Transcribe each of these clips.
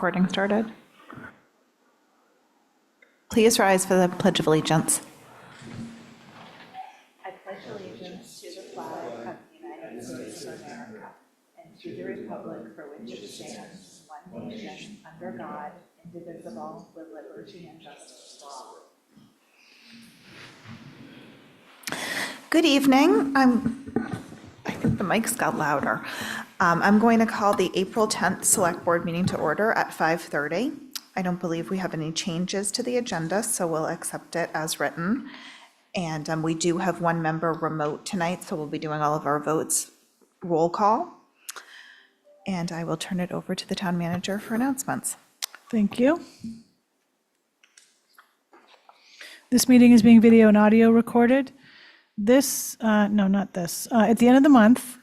recording started. Please rise for the Pledge of Allegiance. I pledge allegiance to the flag of the United States of America and to the republic for which it stands, one nation, under God, indivisible, with liberty and justice for all. Good evening. I think the mics got louder. I'm going to call the April 10th Select Board meeting to order at 5:30. I don't believe we have any changes to the agenda, so we'll accept it as written. And we do have one member remote tonight, so we'll be doing all of our votes roll call. And I will turn it over to the town manager for announcements. Thank you. This meeting is being video and audio recorded. At the end of the month,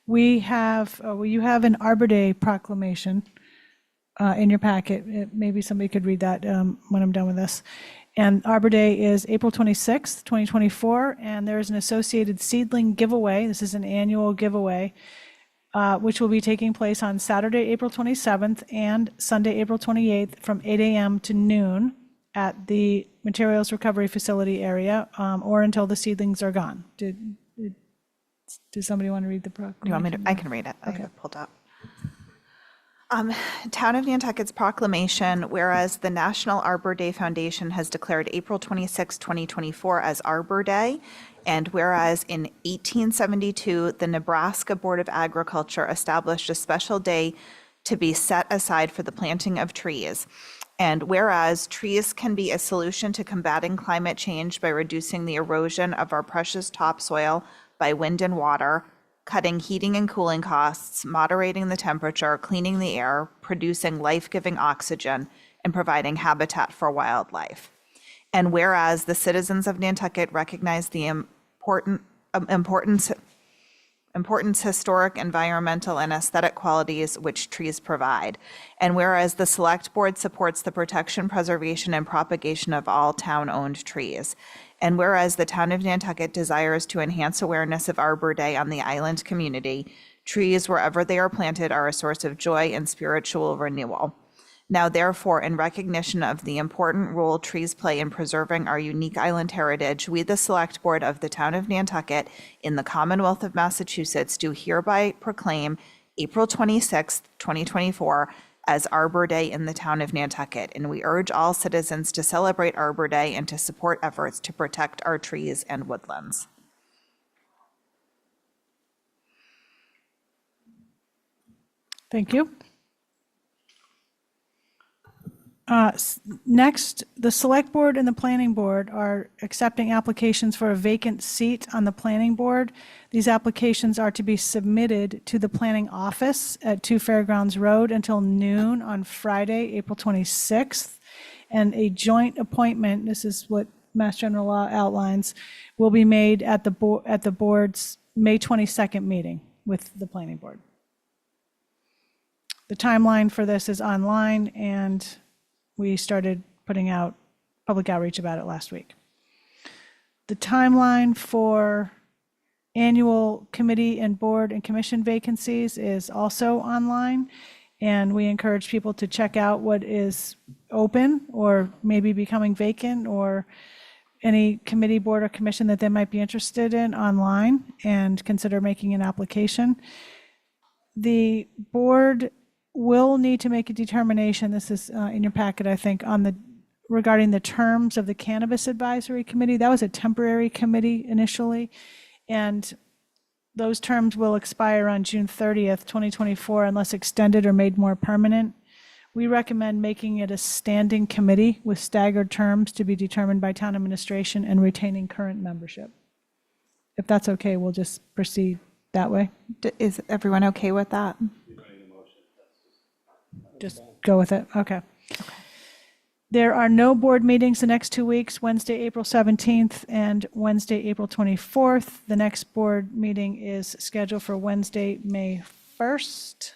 you have an Arbor Day proclamation in your packet. Maybe somebody could read that when I'm done with this. And Arbor Day is April 26th, 2024, and there's an associated seedling giveaway. This is an annual giveaway, which will be taking place on Saturday, April 27th and Sunday, April 28th from 8 a.m. to noon at the Materials Recovery Facility area, or until the seedlings are gone. Does somebody want to read the proclamation? You want me to? I can read it. Okay. I have it pulled up. Town of Nantucket's proclamation, whereas the National Arbor Day Foundation has declared April 26, 2024 as Arbor Day, and whereas in 1872, the Nebraska Board of Agriculture established a special day to be set aside for the planting of trees. And whereas trees can be a solution to combating climate change by reducing the erosion of our precious topsoil by wind and water, cutting heating and cooling costs, moderating the temperature, cleaning the air, producing life-giving oxygen, and providing habitat for wildlife. And whereas the citizens of Nantucket recognize the importance, historic, environmental, and aesthetic qualities which trees provide. And whereas the Select Board supports the protection, preservation, and propagation of all town-owned trees. And whereas the town of Nantucket desires to enhance awareness of Arbor Day on the island community, trees wherever they are planted are a source of joy and spiritual renewal. Now, therefore, in recognition of the important role trees play in preserving our unique island heritage, we, the Select Board of the Town of Nantucket in the Commonwealth of Massachusetts, do hereby proclaim April 26, 2024 as Arbor Day in the Town of Nantucket, and we urge all citizens to celebrate Arbor Day and to support efforts to protect our trees and woodlands. Thank you. Next, the Select Board and the Planning Board are accepting applications for a vacant seat on the Planning Board. These applications are to be submitted to the Planning Office at 2 Fairgrounds Road until noon on Friday, April 26th. And a joint appointment, this is what Mass General Law outlines, will be made at the board's May 22nd meeting with the Planning Board. The timeline for this is online, and we started putting out public outreach about it last week. The timeline for annual committee and board and commission vacancies is also online, and we encourage people to check out what is open or maybe becoming vacant, or any committee, board, or commission that they might be interested in online, and consider making an application. The board will need to make a determination, this is in your packet, I think, regarding the terms of the Cannabis Advisory Committee. That was a temporary committee initially, and those terms will expire on June 30th, 2024, unless extended or made more permanent. We recommend making it a standing committee with staggered terms to be determined by town administration and retaining current membership. If that's okay, we'll just proceed that way. Is everyone okay with that? Just go with it. Okay. There are no board meetings the next 2 weeks, Wednesday, April 17th and Wednesday, April 24th. The next board meeting is scheduled for Wednesday, May 1st.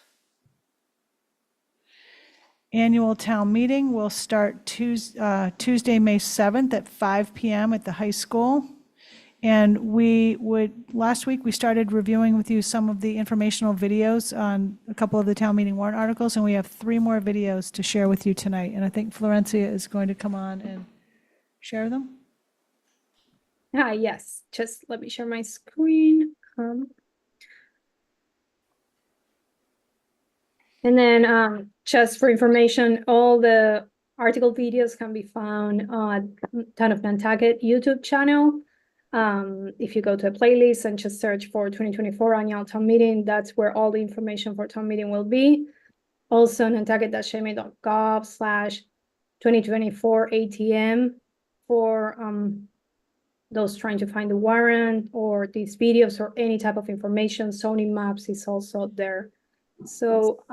Annual town meeting will start Tuesday, May 7th at 5 p.m. at the high school. And last week, we started reviewing with you some of the informational videos on a couple of the town meeting warrant articles, and we have 3 more videos to share with you tonight. And I think Florencia is going to come on and share them. Yes, just let me share my screen. And then just for information, all the article videos can be found on Town of Nantucket YouTube channel. If you go to a playlist and just search for 2024 annual town meeting, that's where all the information for town meeting will be. Also, nantucket.shma.gov/2024 ATM for those trying to find the warrant or these videos or any type of information. Zoning maps is also there. So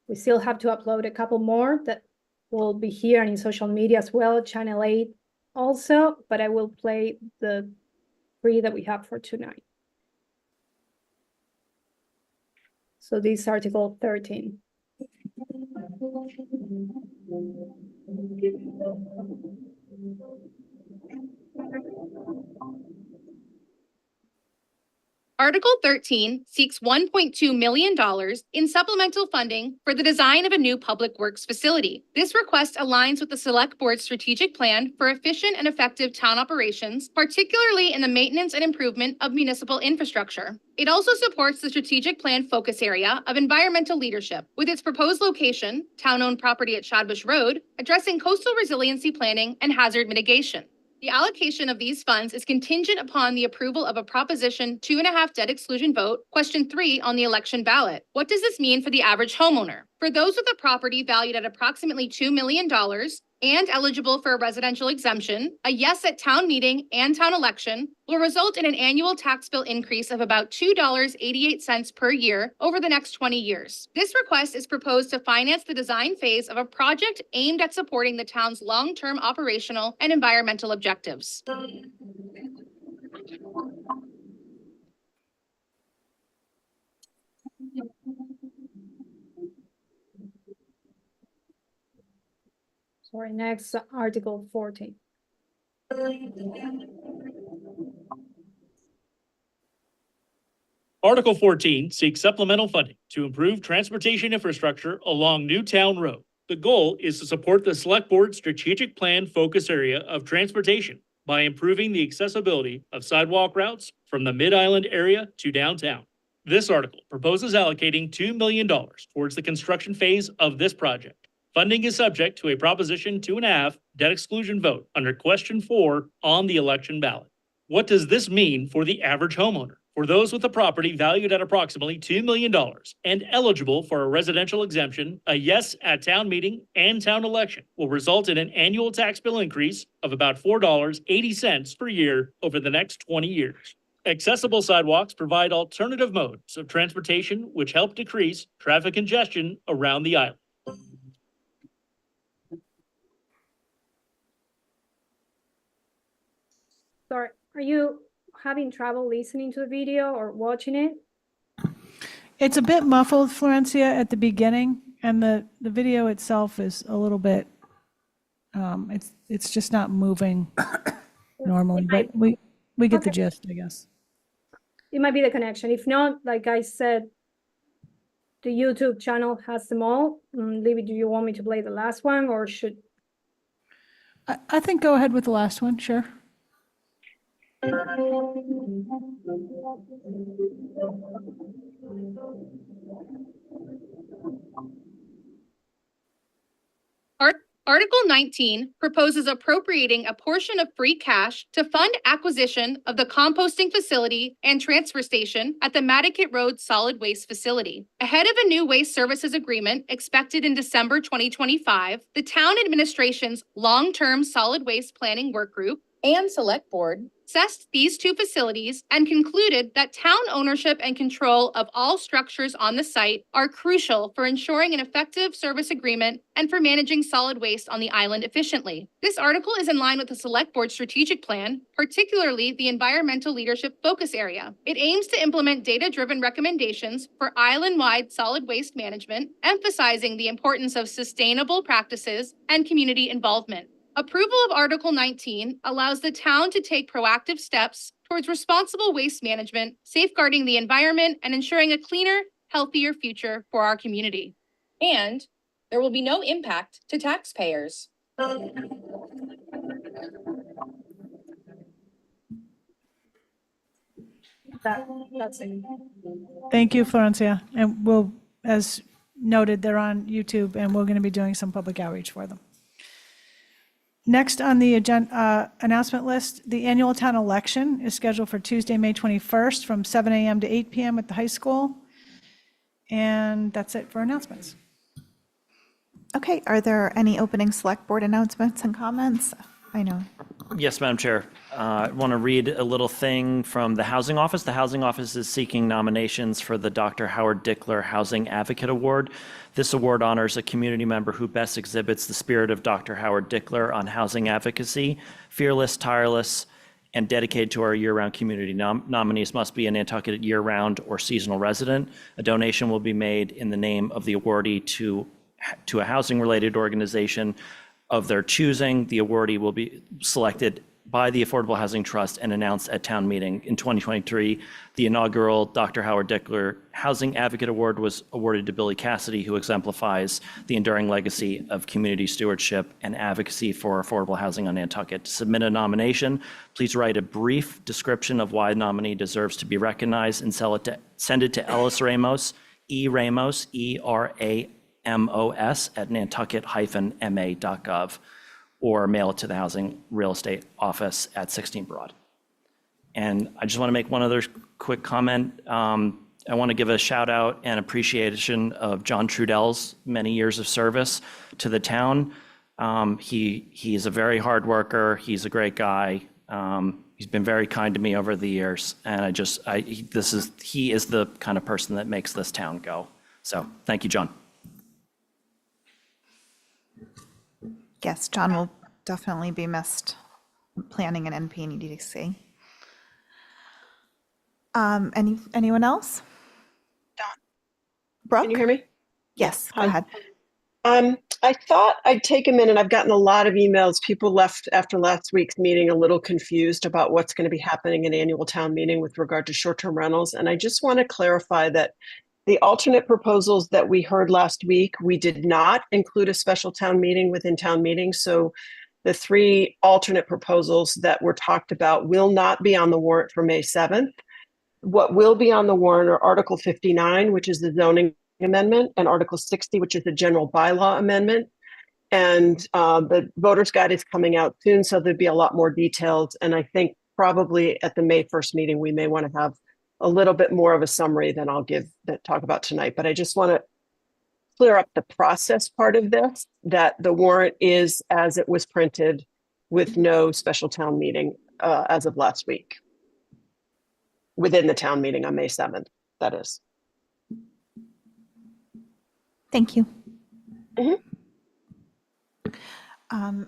we still have to upload a couple more that will be here and in social media as well, Channel 8 also, but I will play the 3 that we have for tonight. So this is Article 13. Article 13 seeks $1.2 million in supplemental funding for the design of a new public works facility. This request aligns with the Select Board's strategic plan for efficient and effective town operations, particularly in the maintenance and improvement of municipal infrastructure. It also supports the strategic plan focus area of environmental leadership, with its proposed location, town-owned property at Shadbush Road, addressing coastal resiliency planning and hazard mitigation. The allocation of these funds is contingent upon the approval of a Proposition 2.5 debt exclusion vote, question 3 on the election ballot. What does this mean for the average homeowner? For those with a property valued at approximately $2 million and eligible for a residential exemption, a yes at town meeting and town election will result in an annual tax bill increase of about $2.88 per year over the next 20 years. This request is proposed to finance the design phase of a project aimed at supporting the town's long-term operational and environmental objectives. Sorry, next, Article 14. Article 14 seeks supplemental funding to improve transportation infrastructure along Newtown Road. The goal is to support the Select Board's strategic plan focus area of transportation by improving the accessibility of sidewalk routes from the Mid-Island area to downtown. This article proposes allocating $2 million towards the construction phase of this project. Funding is subject to a Proposition 2.5 debt exclusion vote under question 4 on the election ballot. What does this mean for the average homeowner? For those with a property valued at approximately $2 million and eligible for a residential exemption, a yes at town meeting and town election will result in an annual tax bill increase of about $4.80 per year over the next 20 years. Accessible sidewalks provide alternative modes of transportation which help decrease traffic congestion around the island. Sorry, are you having trouble listening to the video or watching it? It's a bit muffled, Florencia, at the beginning, and the video itself is a little bit, it's just not moving normally, but we get the gist, I guess. It might be the connection. If not, like I said, the YouTube channel has them all. Libby, do you want me to play the last one or should? I think go ahead with the last one, sure. Article 19 proposes appropriating a portion of free cash to fund acquisition of the composting facility and transfer station at the Nantucket Road Solid Waste Facility. Ahead of a new waste services agreement expected in December 2025, the town administration's long-term solid waste planning work group and select board assessed these 2 facilities and concluded that town ownership and control of all structures on the site are crucial for ensuring an effective service agreement and for managing solid waste on the island efficiently. This article is in line with the Select Board strategic plan, particularly the environmental leadership focus area. It aims to implement data-driven recommendations for island-wide solid waste management, emphasizing the importance of sustainable practices and community involvement. Approval of Article 19 allows the town to take proactive steps towards responsible waste management, safeguarding the environment, and ensuring a cleaner, healthier future for our community. And there will be no impact to taxpayers. That's it. Thank you, Florencia. And we'll, as noted, they're on YouTube, and we're going to be doing some public outreach for them. Next on the agenda, announcement list, the annual town election is scheduled for Tuesday, May 21st from 7 a.m. to 8 p.m. at the high school. And that's it for announcements. Okay, are there any opening select board announcements and comments? I know. Yes, Madam Chair. I want to read a little thing from the Housing Office. The Housing Office is seeking nominations for the Dr. Howard Dickler Housing Advocate Award. This award honors a community member who best exhibits the spirit of Dr. Howard Dickler on housing advocacy, fearless, tireless, and dedicated to our year-round community. Nominees must be a Nantucket year-round or seasonal resident. A donation will be made in the name of the awardee to a housing-related organization of their choosing. The awardee will be selected by the Affordable Housing Trust and announced at town meeting. In 2023, the inaugural Dr. Howard Dickler Housing Advocate Award was awarded to Billy Cassidy, who exemplifies the enduring legacy of community stewardship and advocacy for affordable housing on Nantucket. To submit a nomination, please write a brief description of why the nominee deserves to be recognized and send it to Ellis Ramos, Ramos, ERAMOS at nantucket-ma.gov, or mail it to the Housing Real Estate Office at 16 Broad. And I just want to make one other quick comment. I want to give a shout out and appreciation of John Trudell's many years of service to the town. He's a very hard worker. He's a great guy. He's been very kind to me over the years, and he is the kind of person that makes this town go. So thank you, John. Yes, John will definitely be missed planning an NP and EDC. Anyone else? Dawn. Brooke? Can you hear me? Yes, go Hi. ahead. I thought I'd take a minute. I've gotten a lot of emails. People left after last week's meeting a little confused about what's going to be happening in annual town meeting with regard to short-term rentals. And I just want to clarify that the alternate proposals that we heard last week, we did not include a special town meeting within town meeting. So the three alternate proposals that were talked about will not be on the warrant for May 7th. What will be on the warrant are Article 59, which is the zoning amendment, and Article 60, which is the general bylaw amendment. And the voter's guide is coming out soon, so there'll be a lot more details. And I think probably at the May 1st meeting, we may want to have a little bit more of a summary than I'll talk about tonight. But I just want to clear up the process part of this, that the warrant is as it was printed with no special town meeting as of last week. Within the town meeting on May 7th, that is. Thank you. Mhm.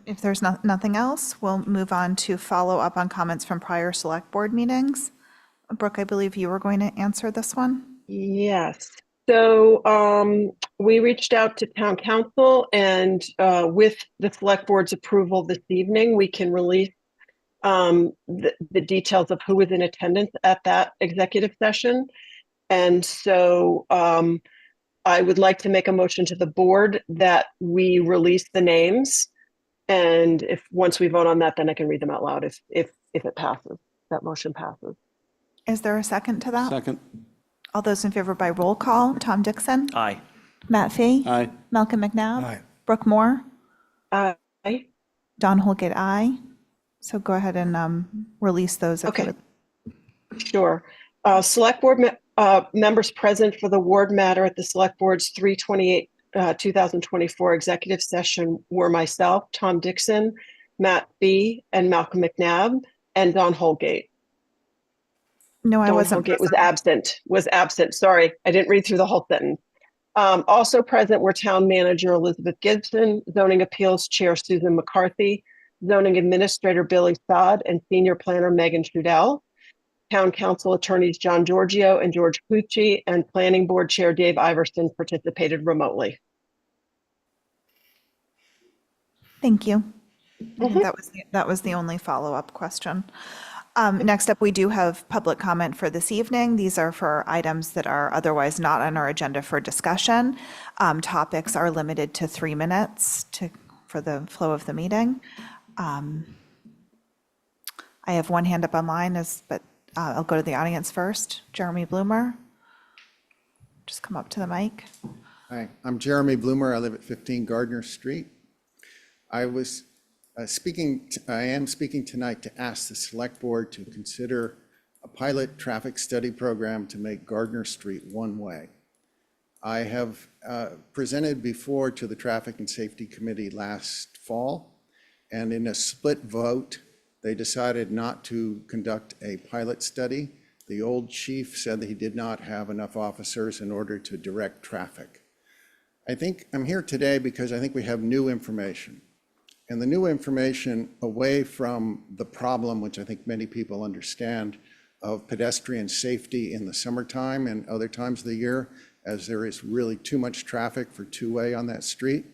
If there's nothing else, we'll move on to follow up on comments from prior select board meetings. Brooke, I believe you were going to answer this one. Yes. So we reached out to town council, and with the select board's approval this evening, we can release the details of who was in attendance at that executive session. And so I would like to make a motion to the board that we release the names. And once we vote on that, then I can read them out loud if it passes, that motion passes. Is there a second to that? Second. All those in favor by roll call, Tom Dixon, Aye. Matt Fee, Aye. Malcolm McNabb, Aye. Brooke Moore, Aye. Don Holgate, aye. So go ahead and release those. If you Okay. would. Sure. Select board members present for the ward matter at the select board's 3/28/2024 executive session were myself, Tom Dixon, Matt Fee, and Malcolm McNabb, and Don Holgate. No, I Don wasn't. Holgate was absent. Sorry, I didn't read through the whole sentence. Also present were town manager Elizabeth Gibson, zoning appeals chair Susan McCarthy, zoning administrator Billy Sod, and senior planner Megan Trudell. Town council attorneys John Giorgio and George Pucci, and planning board chair Dave Iverson participated remotely. Thank you. I think that was the only follow-up question. Next up, we do have public comment for this evening. These are for items that are otherwise not on our agenda for discussion. Topics are limited to 3 minutes for the flow of the meeting. I have one hand up online, but I'll go to the audience first. Jeremy Bloomer. Just come up to the mic. Hi, I'm Jeremy Bloomer. I live at 15 Gardner Street. I am speaking tonight to ask the Select Board to consider a pilot traffic study program to make Gardner Street one-way. I have presented before to the Traffic and Safety Committee last fall, and in a split vote, they decided not to conduct a pilot study. The old chief said that he did not have enough officers in order to direct traffic. I think I'm here today because I think we have new information. And the new information, away from the problem, which I think many people understand, of pedestrian safety in the summertime and other times of the year, as there is really too much traffic for two-way on that street.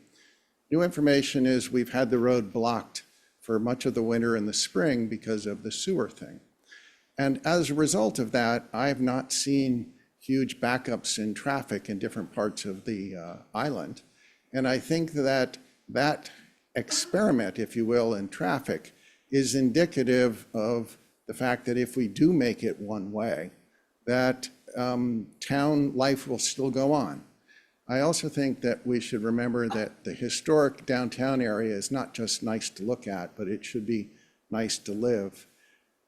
New information is we've had the road blocked for much of the winter and the spring because of the sewer thing. And as a result of that, I have not seen huge backups in traffic in different parts of the island. And I think that that experiment, if you will, in traffic is indicative of the fact that if we do make it one way, that town life will still go on. I also think that we should remember that the historic downtown area is not just nice to look at, but it should be nice to live.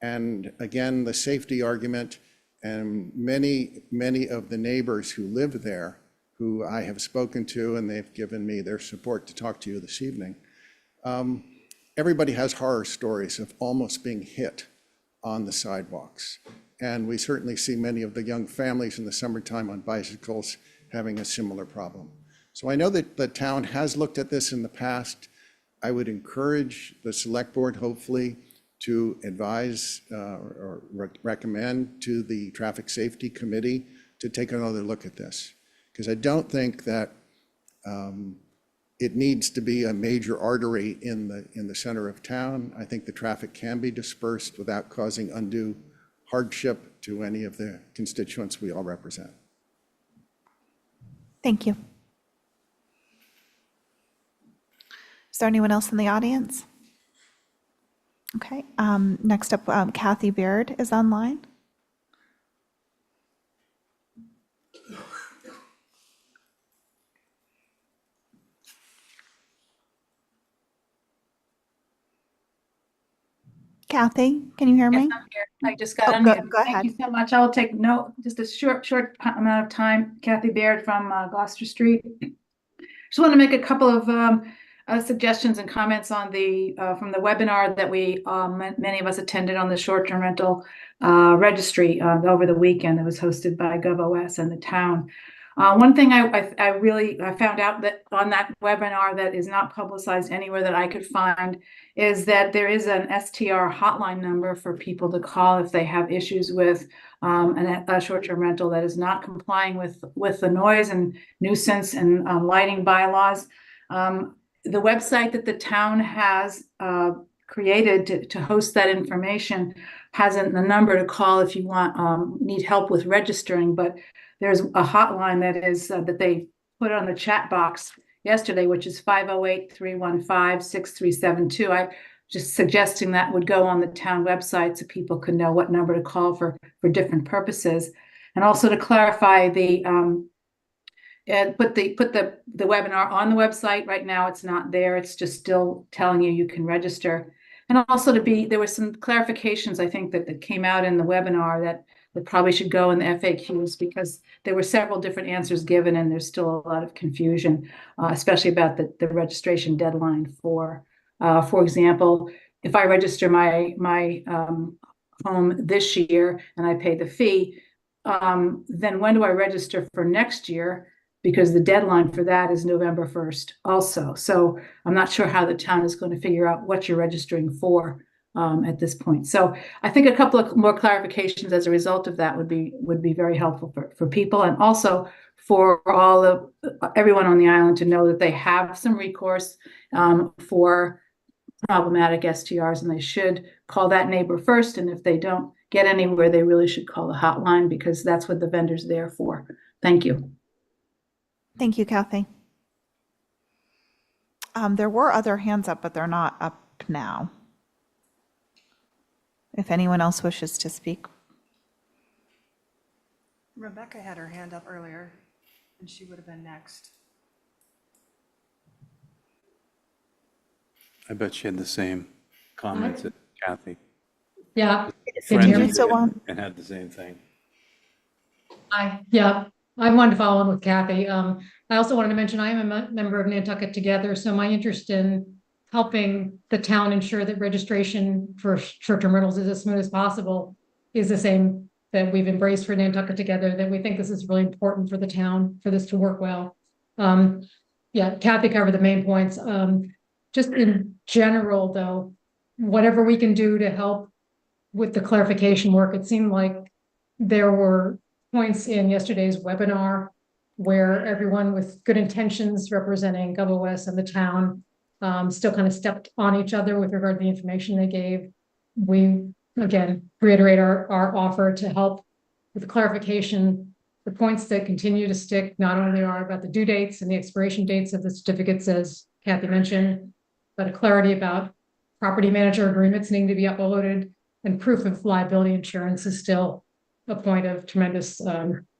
And again, the safety argument, and many of the neighbors who live there, who I have spoken to, and they've given me their support to talk to you this evening, everybody has horror stories of almost being hit on the sidewalks. And we certainly see many of the young families in the summertime on bicycles having a similar problem. So I know that the town has looked at this in the past. I would encourage the Select Board, hopefully, to advise or recommend to the Traffic Safety Committee to take another look at this. Because I don't think that it needs to be a major artery in the center of town. I think the traffic can be dispersed without causing undue hardship to any of the constituents we all represent. Thank you. Is there anyone else in the audience? Okay, next up, Kathy Baird is online. Kathy, can you hear me? Yes, I'm here. I just got Oh, unmuted. go ahead. Thank you so much. I'll take note, just a short amount of time. Kathy Baird from Gloucester Street. Just want to make a couple of suggestions and comments on from the webinar that many of us attended on the short-term rental registry over the weekend that was hosted by GovOS and the town. One thing I found out that on that webinar that is not publicized anywhere that I could find is that there is an STR hotline number for people to call if they have issues with a short-term rental that is not complying with the noise and nuisance and lighting bylaws. The website that the town has created to host that information has a number to call if you need help with registering, but there's a hotline that they put on the chat box yesterday, which is 508-315-6372. I just suggesting that would go on the town website so people could know what number to call for different purposes. And also to clarify put the webinar on the website. Right now it's not there. It's just still telling you can register. And also there were some clarifications I think that came out in the webinar that probably should go in the FAQs, because there were several different answers given and there's still a lot of confusion, especially about the registration deadline for example, if I register my home this year and I pay the fee, then when do I register for next year? Because the deadline for that is November 1st also. So I'm not sure how the town is going to figure out what you're registering for at this point. So I think a couple of more clarifications as a result of that would be very helpful for people, and also for everyone on the island to know that they have some recourse for problematic STRs, and they should call that neighbor first. And if they don't get anywhere, they really should call the hotline, because that's what the vendor's there for. Thank you. Thank you, Kathy. There were other hands up, but they're not up now. If anyone else wishes to speak. Rebecca had her hand up earlier, and she would have been next. I bet she had the same comments as Kathy. Yeah. Did you still want? And had the same thing. I wanted to follow on with Kathy. I also wanted to mention I am a member of Nantucket Together, so my interest in helping the town ensure that registration for short-term rentals is as smooth as possible is the same that we've embraced for Nantucket Together, that we think this is really important for the town, for this to work well. Kathy covered the main points. Just in general, though, whatever we can do to help with the clarification work, it seemed like there were points in yesterday's webinar where everyone with good intentions representing WS and the town still kind of stepped on each other with regard to the information they gave. We, again, reiterate our offer to help with the clarification. The points that continue to stick not only are about the due dates and the expiration dates of the certificates, as Kathy mentioned, but a clarity about property manager agreements needing to be uploaded, and proof of liability insurance is still a point of tremendous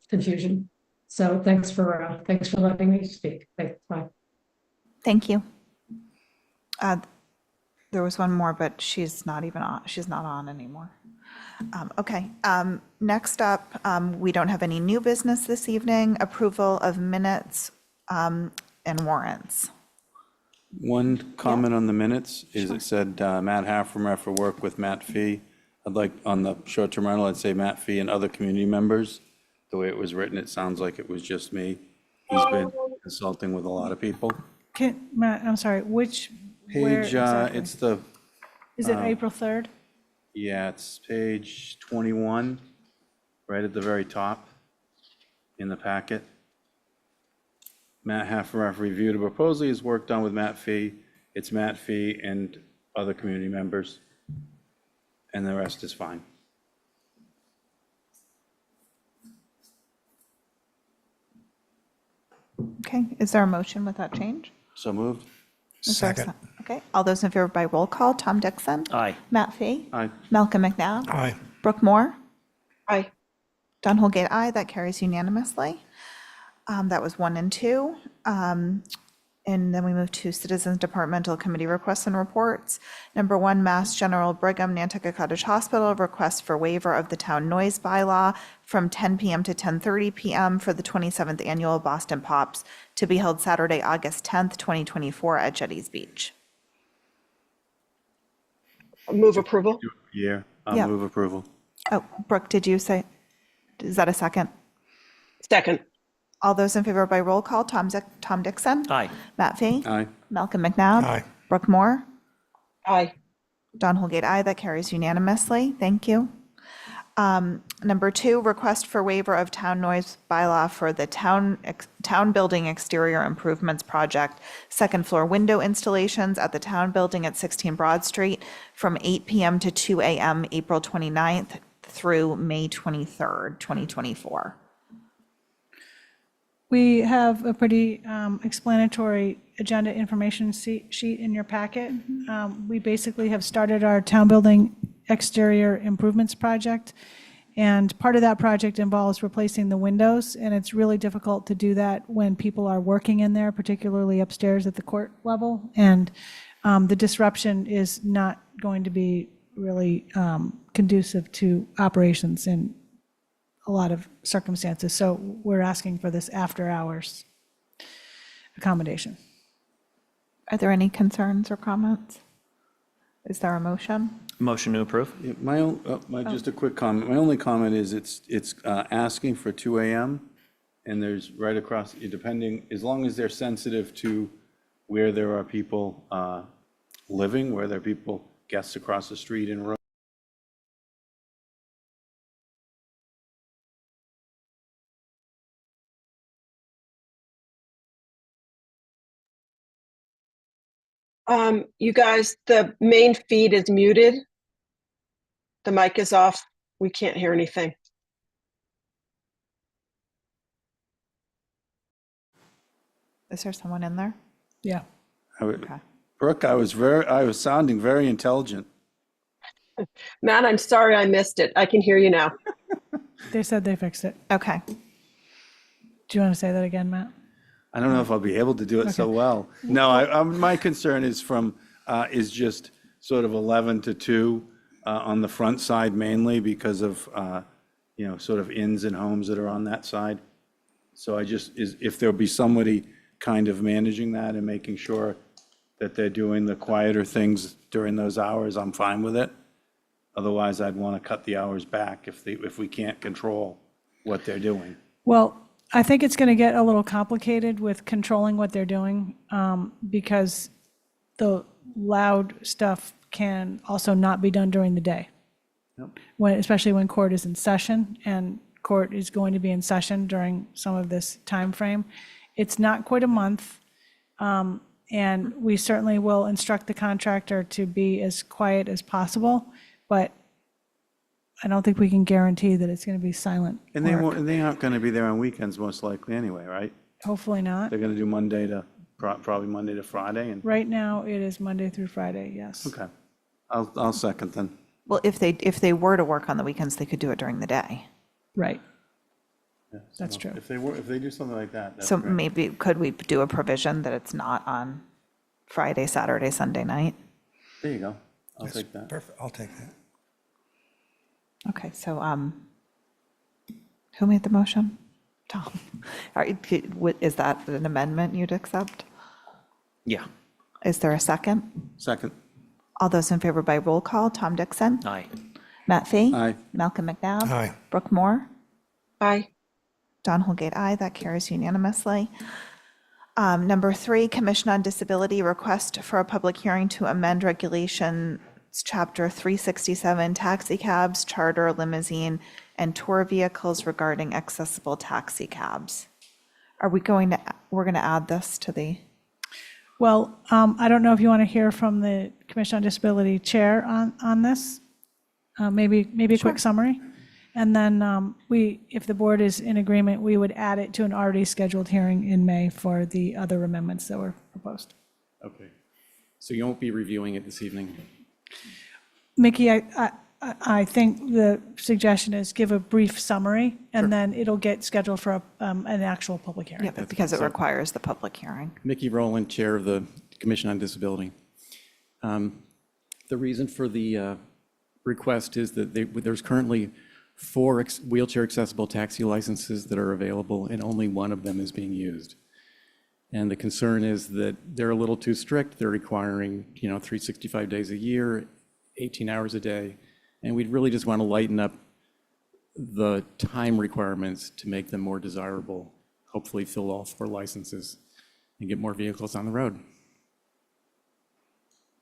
confusion. So thanks for letting me speak. Thanks. Bye. Thank you. There was one more, but she's not even on. She's not on anymore. Okay. Next up, we don't have any new business this evening. Approval of minutes and warrants. One comment on the minutes is it said Matt Haffermer for work with Matt Fee. I'd like, on the short-term rental, I'd say Matt Fee and other community members. The way it was written, it sounds like it was just me. He's been consulting with a lot of people. Matt, I'm sorry, where Page, exactly? it's the, Is it April 3rd? yeah, it's page 21, right at the very top in the packet. Matt Haffermer reviewed a proposal he's worked on with Matt Fee. It's Matt Fee and other community members, and the rest is fine. Okay. Is there a motion with that change? So moved? Is there a se- Okay. All those in favor by roll call, Tom Dixon? Aye. Matt Fee? Aye. Malcolm McNabb? Aye. Brooke Moore? Aye. Don Holgate, aye. That carries unanimously. That was 1 and 2. And then we move to Citizens Departmental Committee requests and reports. Number 1, Mass General Brigham Nantucket Cottage Hospital request for waiver of the town noise bylaw from 10 p.m. to 10:30 p.m. for the 27th Annual Boston Pops to be held Saturday, August 10th, 2024 at Jetties Beach. Move approval. Yeah, Yeah. I'll move approval. Oh, Brooke, did you say, is that a second? Second. All those in favor by roll call, Tom Dixon? Aye. Matt Fee? Aye. Malcolm McNabb? Aye. Brooke Moore? Aye. Don Holgate, aye. That carries unanimously. Thank you. Number 2, request for waiver of town noise bylaw for the town building exterior improvements project, second floor window installations at the town building at 16 Broad Street from 8 p.m. to 2 a.m. April 29th through May 23rd, 2024. We have a pretty explanatory agenda information sheet in your packet. We basically have started our town building exterior improvements project. And part of that project involves replacing the windows. And it's really difficult to do that when people are working in there, particularly upstairs at the court level. And the disruption is not going to be really conducive to operations in a lot of circumstances. So we're asking for this after hours accommodation. Are there any concerns or comments? Is there a motion? Motion to approve? Yeah, just a quick comment. My only comment is it's asking for 2 a.m. and there's right across, depending, as long as they're sensitive to where there are people living, where there are people, guests across the street in rooms. You guys, the main feed is muted. The mic is off. We can't hear anything. Is there someone in there? Yeah. Okay. Brooke, I was sounding very intelligent. Matt, I'm sorry I missed it. I can hear you now. They said they fixed it. Okay. Do you want to say that again, Matt? I don't know if I'll be able to do it so well. No, my concern is just sort of 11 to 2 on the front side mainly because of, sort of inns and homes that are on that side. So if there'll be somebody kind of managing that and making sure that they're doing the quieter things during those hours, I'm fine with it. Otherwise, I'd want to cut the hours back if we can't control what they're doing. Well, I think it's going to get a little complicated with controlling what they're doing because the loud stuff can also not be done during the day. Yep. Especially when court is in session, and court is going to be in session during some of this time frame. It's not quite a month, and we certainly will instruct the contractor to be as quiet as possible, but I don't think we can guarantee that it's going to be silent And work. they aren't going to be there on weekends most likely anyway, right? Hopefully not. They're going to do probably Monday to Friday and, Right now, it is Monday through Friday, yes. okay. I'll second then. Well, if they were to work on the weekends, they could do it during the day. Right. Yeah, That's so true. If they do something like that, that's So great. maybe, could we do a provision that it's not on Friday, Saturday, Sunday night? There you go. I'll take that. Perfect, I'll take that. Okay, so, who made the motion? Tom. Is that an amendment you'd accept? Yeah. Is there a second? Second. All those in favor by roll call, Tom Dixon? Aye. Matt Fee? Aye. Malcolm McNabb? Aye. Brooke Moore? Aye. Don Holgate, aye. That carries unanimously. Number 3, Commission on Disability, request for a public hearing to amend regulations, Chapter 367, taxicabs, charter, limousine, and tour vehicles regarding accessible taxicabs. We're going to add this to the, Well, I don't know if you want to hear from the Commission on Disability Chair on this. Maybe a quick summary. And then if the board is in agreement, we would add it to an already scheduled hearing in May for the other amendments that were proposed. Okay. So you won't be reviewing it this evening? Mickey, I think the suggestion is give a brief summary, and then it'll get scheduled for an actual public hearing. yeah, because it requires the public hearing. Mickey Rowland, Chair of the Commission on Disability. The reason for the request is that there's currently 4 wheelchair accessible taxi licenses that are available, and only one of them is being used. And the concern is that they're a little too strict. They're requiring, 365 days a year, 18 hours a day. And we'd really just want to lighten up the time requirements to make them more desirable, hopefully fill all 4 licenses and get more vehicles on the road.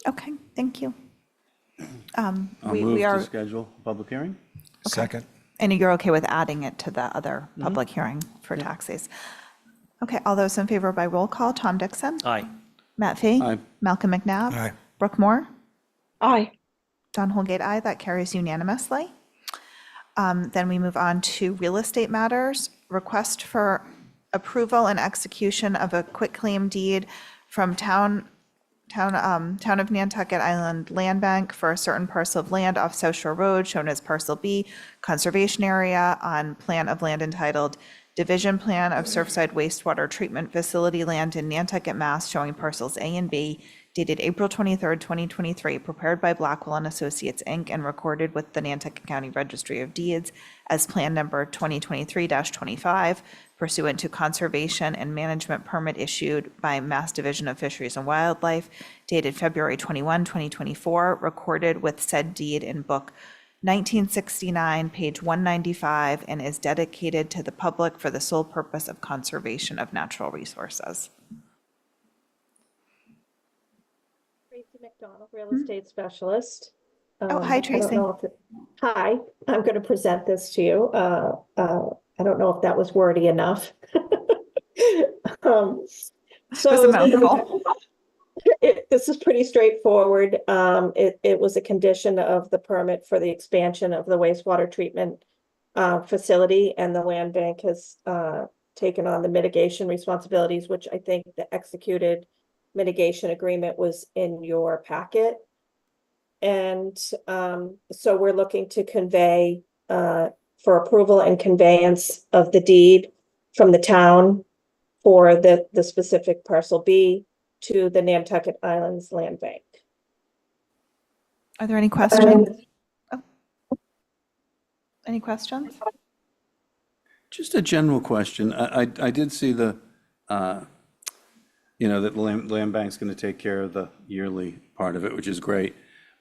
Okay, thank you. I'll We move are, to schedule a public hearing. Second. and you're okay with adding it to the other public hearing for taxis? Okay, all those in favor by roll call, Tom Dixon? Aye. Matt Fee? Aye. Malcolm McNabb? Aye. Brooke Moore? Aye. Don Holgate, aye. That carries unanimously. Then we move on to real estate matters. Request for approval and execution of a quitclaim deed from Town of Nantucket Island Land Bank for a certain parcel of land off South Shore Road shown as Parcel B, Conservation Area, on plan of land entitled Division Plan of Surfside Wastewater Treatment Facility Land in Nantucket, Mass, showing parcels A and B, dated April 23rd, 2023, prepared by Blackwell and Associates, Inc., and recorded with the Nantucket County Registry of Deeds as Plan Number 2023-25, pursuant to conservation and management permit issued by Mass Division of Fisheries and Wildlife, dated February 21, 2024, recorded with said deed in Book 1969, page 195, and is dedicated to the public for the sole purpose of conservation of natural resources. Tracy McDonald, real estate specialist. Oh, hi, I don't Tracy. know if hi, I'm going to present this to you. I don't know if that was wordy enough. It was a mouthful. This is pretty straightforward. It was a condition of the permit for the expansion of the wastewater treatment facility, and the land bank has taken on the mitigation responsibilities, which I think the executed mitigation agreement was in your packet. And so we're looking to convey for approval and conveyance of the deed from the town for the specific parcel B to the Nantucket Islands Land Bank. Are there any questions? Oh. Any questions? Just a general question. I did see the, you know, that the land bank's going to take care of the yearly part of it, which is great.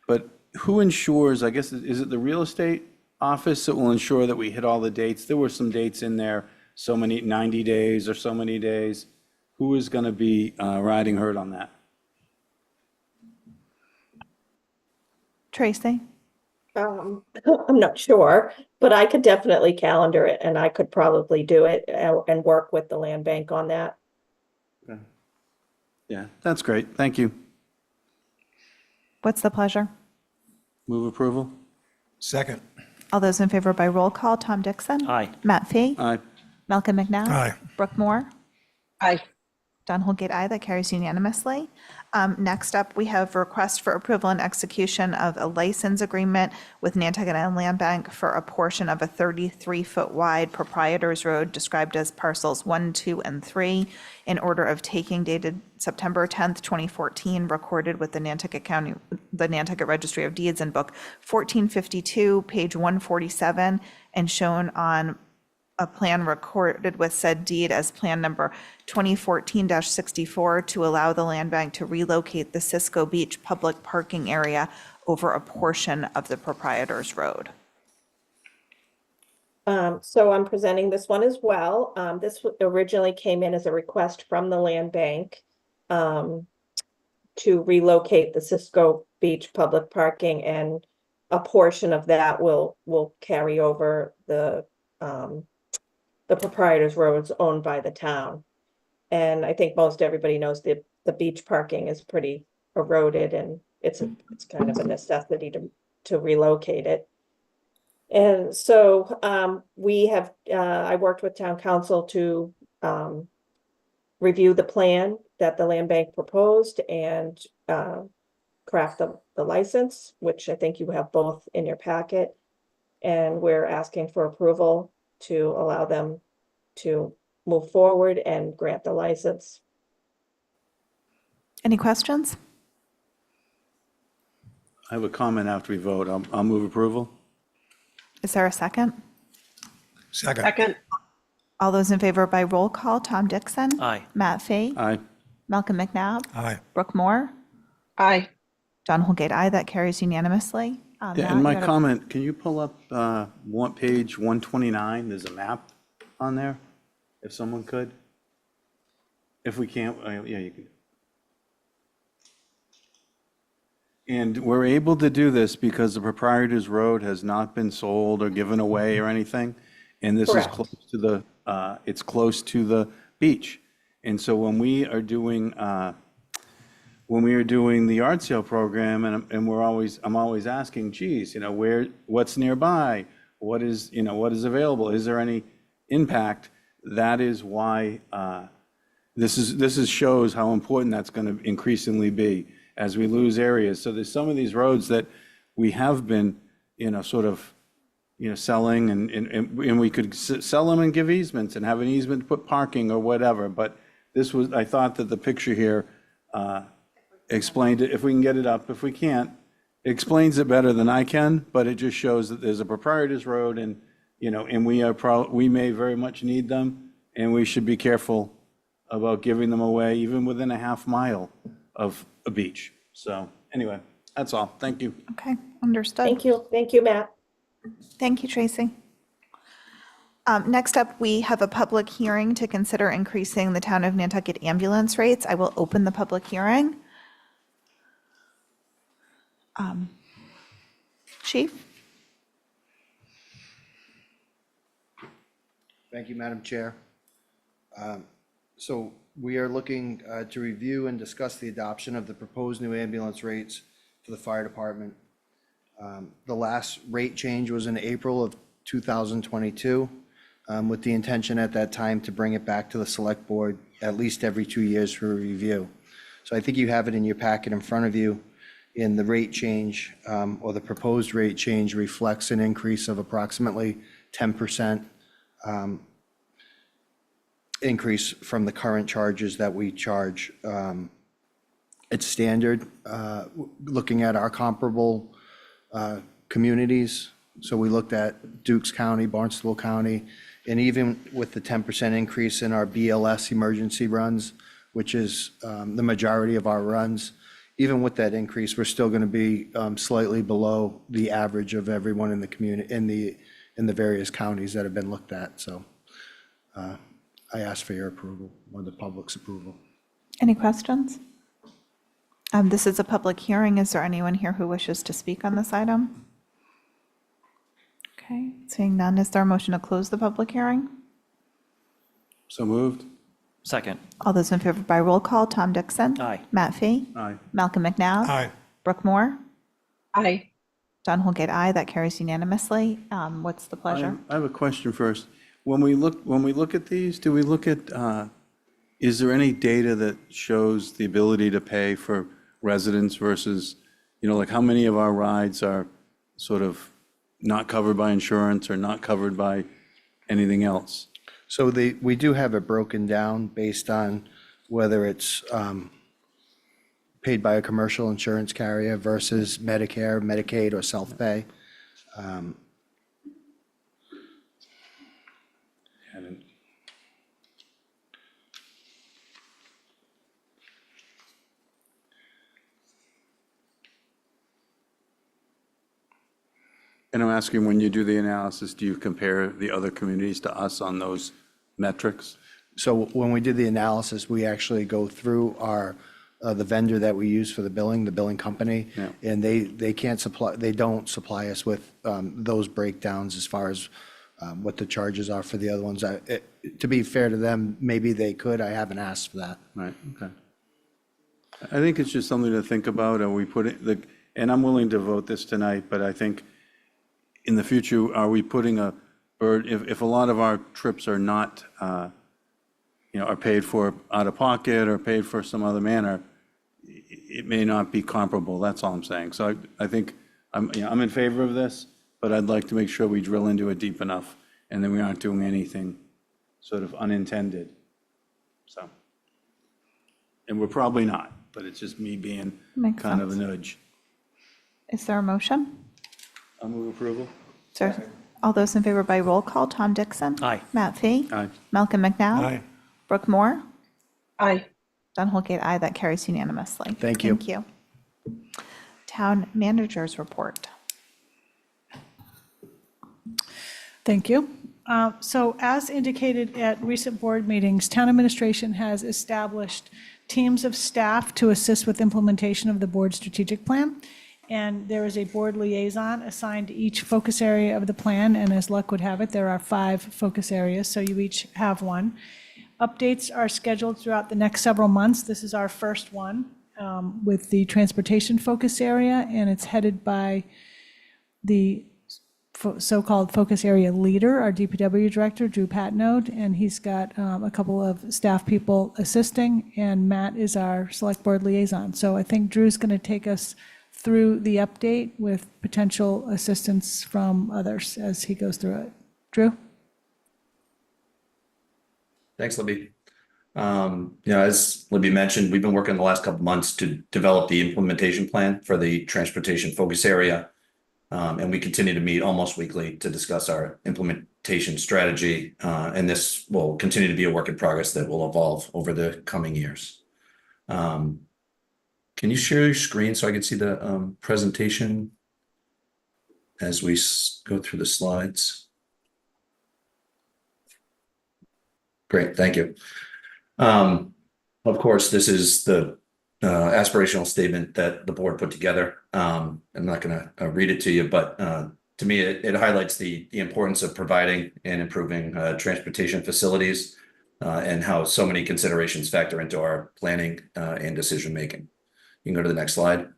But who ensures, I guess, is it the real estate office that will ensure that we hit all the dates? There were some dates in there, so many, 90 days or so many days. Who is going to be riding herd on that? Tracy? I'm not sure, but I could definitely calendar it, and I could probably do it and work with the land bank on that. Okay. Yeah, that's great. Thank you. What's the pleasure? Move approval? Second. All those in favor by roll call, Tom Dixon? Aye. Matt Fee? Aye. Malcolm McNabb? Aye. Brooke Moore? Aye. Don Holgate, aye. That carries unanimously. Next up, we have request for approval and execution of a license agreement with Nantucket Island Land Bank for a portion of a 33-foot wide Proprietors Road described as parcels 1, 2, and 3 in order of taking dated September 10th, 2014, recorded with the Nantucket County, the Nantucket Registry of Deeds in Book 1452, page 147, and shown on a plan recorded with said deed as plan number 2014-64 to allow the land bank to relocate the Cisco Beach public parking area over a portion of the Proprietors Road. So I'm presenting this one as well. This originally came in as a request from the land bank to relocate the Cisco Beach public parking, and a portion of that will carry over the Proprietors Roads owned by the town. And I think most everybody knows the beach parking is pretty eroded, and it's kind of a necessity to relocate it. And so we have I worked with town council to review the plan that the land bank proposed and craft the license, which I think you have both in your packet. And we're asking for approval to allow them to move forward and grant the license. Any questions? I have a comment after we vote. I'll move approval. Is there a second? Second. Second. All those in favor by roll call, Tom Dixon? Aye. Matt Fee? Aye. Malcolm McNabb? Aye. Brooke Moore? Aye. Don Holgate, aye. That carries unanimously. Yeah, Matt, and my you had a- comment, can you pull up page 129? There's a map on there, if someone could. If we can't, yeah, you can. And we're able to do this because the Proprietors Road has not been sold or given away or anything. And this is Correct. close to the, it's close to the beach. And so when we are doing the yard sale program, and I'm always asking, geez, you know, what's nearby? What is available? Is there any impact? That is why this shows how important that's going to increasingly be as we lose areas. So there's some of these roads that we have been, sort of, selling, and we could sell them and give easements and have an easement to put parking or whatever. But I thought that the picture here explained it. If we can get it up, if we can't, it explains it better than I can, but it just shows that there's a Proprietors Road, and we may very much need them, and we should be careful about giving them away even within a half mile of a beach. So anyway, that's all. Thank you. Okay, understood. Thank you, Matt. Thank you, Tracy. Next up, we have a public hearing to consider increasing the town of Nantucket ambulance rates. I will open the public hearing. Chief? Thank you, Madam Chair. So We are looking to review and discuss the adoption of the proposed new ambulance rates for the fire department. The last rate change was in April of 2022, with the intention at that time to bring it back to the select board at least every 2 years for a review. So I think you have it in your packet in front of you. In the rate change, or the proposed rate change, reflects an increase of approximately 10%. Increase from the current charges that we charge. It's standard, looking at our comparable communities. So we looked at Dukes County, Barnstable County, and even with the 10% increase in our BLS emergency runs, which is the majority of our runs, even with that increase, we're still going to be slightly below the average of everyone in the community, in the various counties that have been looked at. So I ask for your approval, or the public's approval. Any questions? This is a public hearing. Is there anyone here who wishes to speak on this item? Okay, seeing none, is there a motion to close the public hearing? So moved. Second. All those in favor by roll call, Tom Dixon. Aye. Matt Fee. Aye. Malcolm McNabb. Aye. Brooke Moore. Aye. John Holgate, aye. That carries unanimously. What's the pleasure? I have a question first. When we look at these, do we look at, is there any data that shows the ability to pay for residents versus, like how many of our rides are sort of not covered by insurance or not covered by anything else? So we do have it broken down based on whether it's paid by a commercial insurance carrier versus Medicare, Medicaid, or self-pay. And I'm asking, when you do the analysis, do you compare the other communities to us on those metrics? So when we did the analysis, we actually go through our, the vendor that we use for the billing company, Yeah. and they don't supply us with those breakdowns as far as what the charges are for the other ones. To be fair to them, maybe they could. I haven't asked for that. Right, okay. I think it's just something to think about, and we put it, and I'm willing to vote this tonight, but I think in the future, are we putting a burden, if a lot of our trips are not, are paid for out of pocket or paid for some other manner, it may not be comparable, that's all I'm saying. So I think, I'm in favor of this, but I'd like to make sure we drill into it deep enough, and then we aren't doing anything sort of unintended, so. And we're probably not, but it's just me being Makes kind of a sense. nudge. Is there a motion? I'll move approval. So, all those in favor by roll call, Tom Dixon. Aye. Matt Fee. Aye. Malcolm McNabb. Aye. Brooke Moore. Aye. John Holgate, aye. That carries unanimously. Thank you. Thank you. Town managers report. Thank you. So as indicated at recent board meetings, town administration has established teams of staff to assist with implementation of the board strategic plan. And there is a board liaison assigned to each focus area of the plan. And as luck would have it, there are 5 focus areas, so you each have one. Updates are scheduled throughout the next several months. This is our first one with the transportation focus area, and it's headed by the so-called focus area leader, our DPW director, Drew Patnode, and he's got a couple of staff people assisting, and Matt is our select board liaison. So I think Drew's going to take us through the update with potential assistance from others as he goes through it. Drew? Thanks, Libby. As Libby mentioned, we've been working the last couple of months to develop the implementation plan for the transportation focus area. And we continue to meet almost weekly to discuss our implementation strategy. And this will continue to be a work in progress that will evolve over the coming years. Can you share your screen so I can see the presentation as we go through the slides? Great, thank you. Of course, this is the aspirational statement that the board put together. I'm not going to read it to you, but to me, it highlights the importance of providing and improving transportation facilities and how so many considerations factor into our planning and decision making. You can go to the next slide.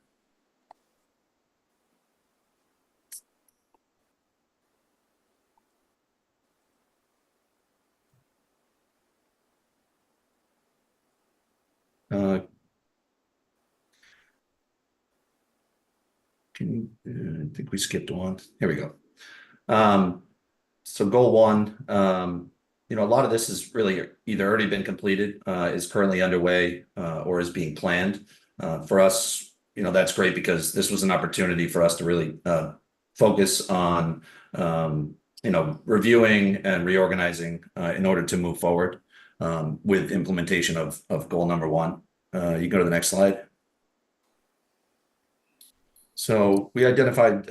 I think we skipped one. Here we go. So goal one, a lot of this is really either already been completed, is currently underway, or is being planned. For us, that's great because this was an opportunity for us to really focus on, reviewing and reorganizing in order to move forward with implementation of goal number one. You go to the next slide. So we identified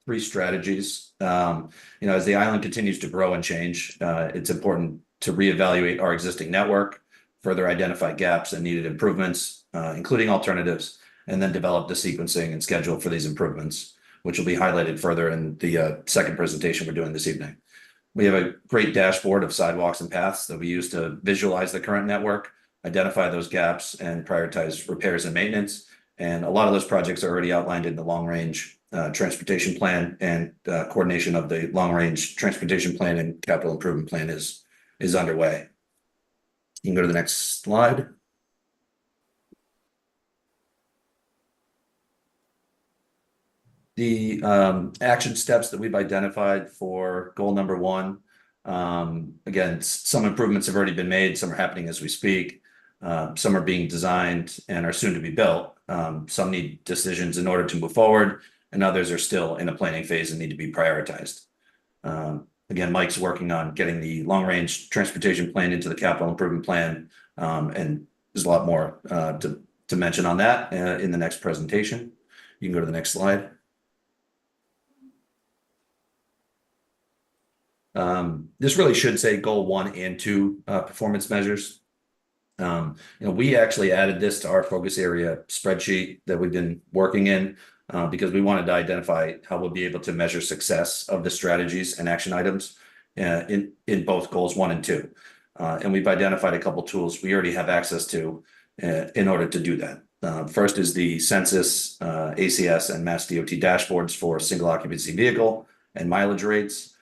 3 strategies. As the island continues to grow and change, it's important to reevaluate our existing network, further identify gaps and needed improvements, including alternatives, and then develop the sequencing and schedule for these improvements, which will be highlighted further in the second presentation we're doing this evening. We have a great dashboard of sidewalks and paths that we use to visualize the current network, identify those gaps, and prioritize repairs and maintenance. And a lot of those projects are already outlined in the long-range transportation plan, and coordination of the long-range transportation plan and capital improvement plan is underway. You can go to the next slide. The action steps that we've identified for goal number one. Again, some improvements have already been made. Some are happening as we speak. Some are being designed and are soon to be built. Some need decisions in order to move forward, and others are still in a planning phase and need to be prioritized. Again, Mike's working on getting the long-range transportation plan into the capital improvement plan, and there's a lot more to mention on that in the next presentation. You can go to the next slide. This really should say goal 1 and 2 performance measures. We actually added this to our focus area spreadsheet that we've been working in because we wanted to identify how we'll be able to measure success of the strategies and action items in both goals 1 and 2. And we've identified a couple tools we already have access to in order to do that. First is the Census, ACS, and Mass DOT dashboards for single occupancy vehicle and mileage rates.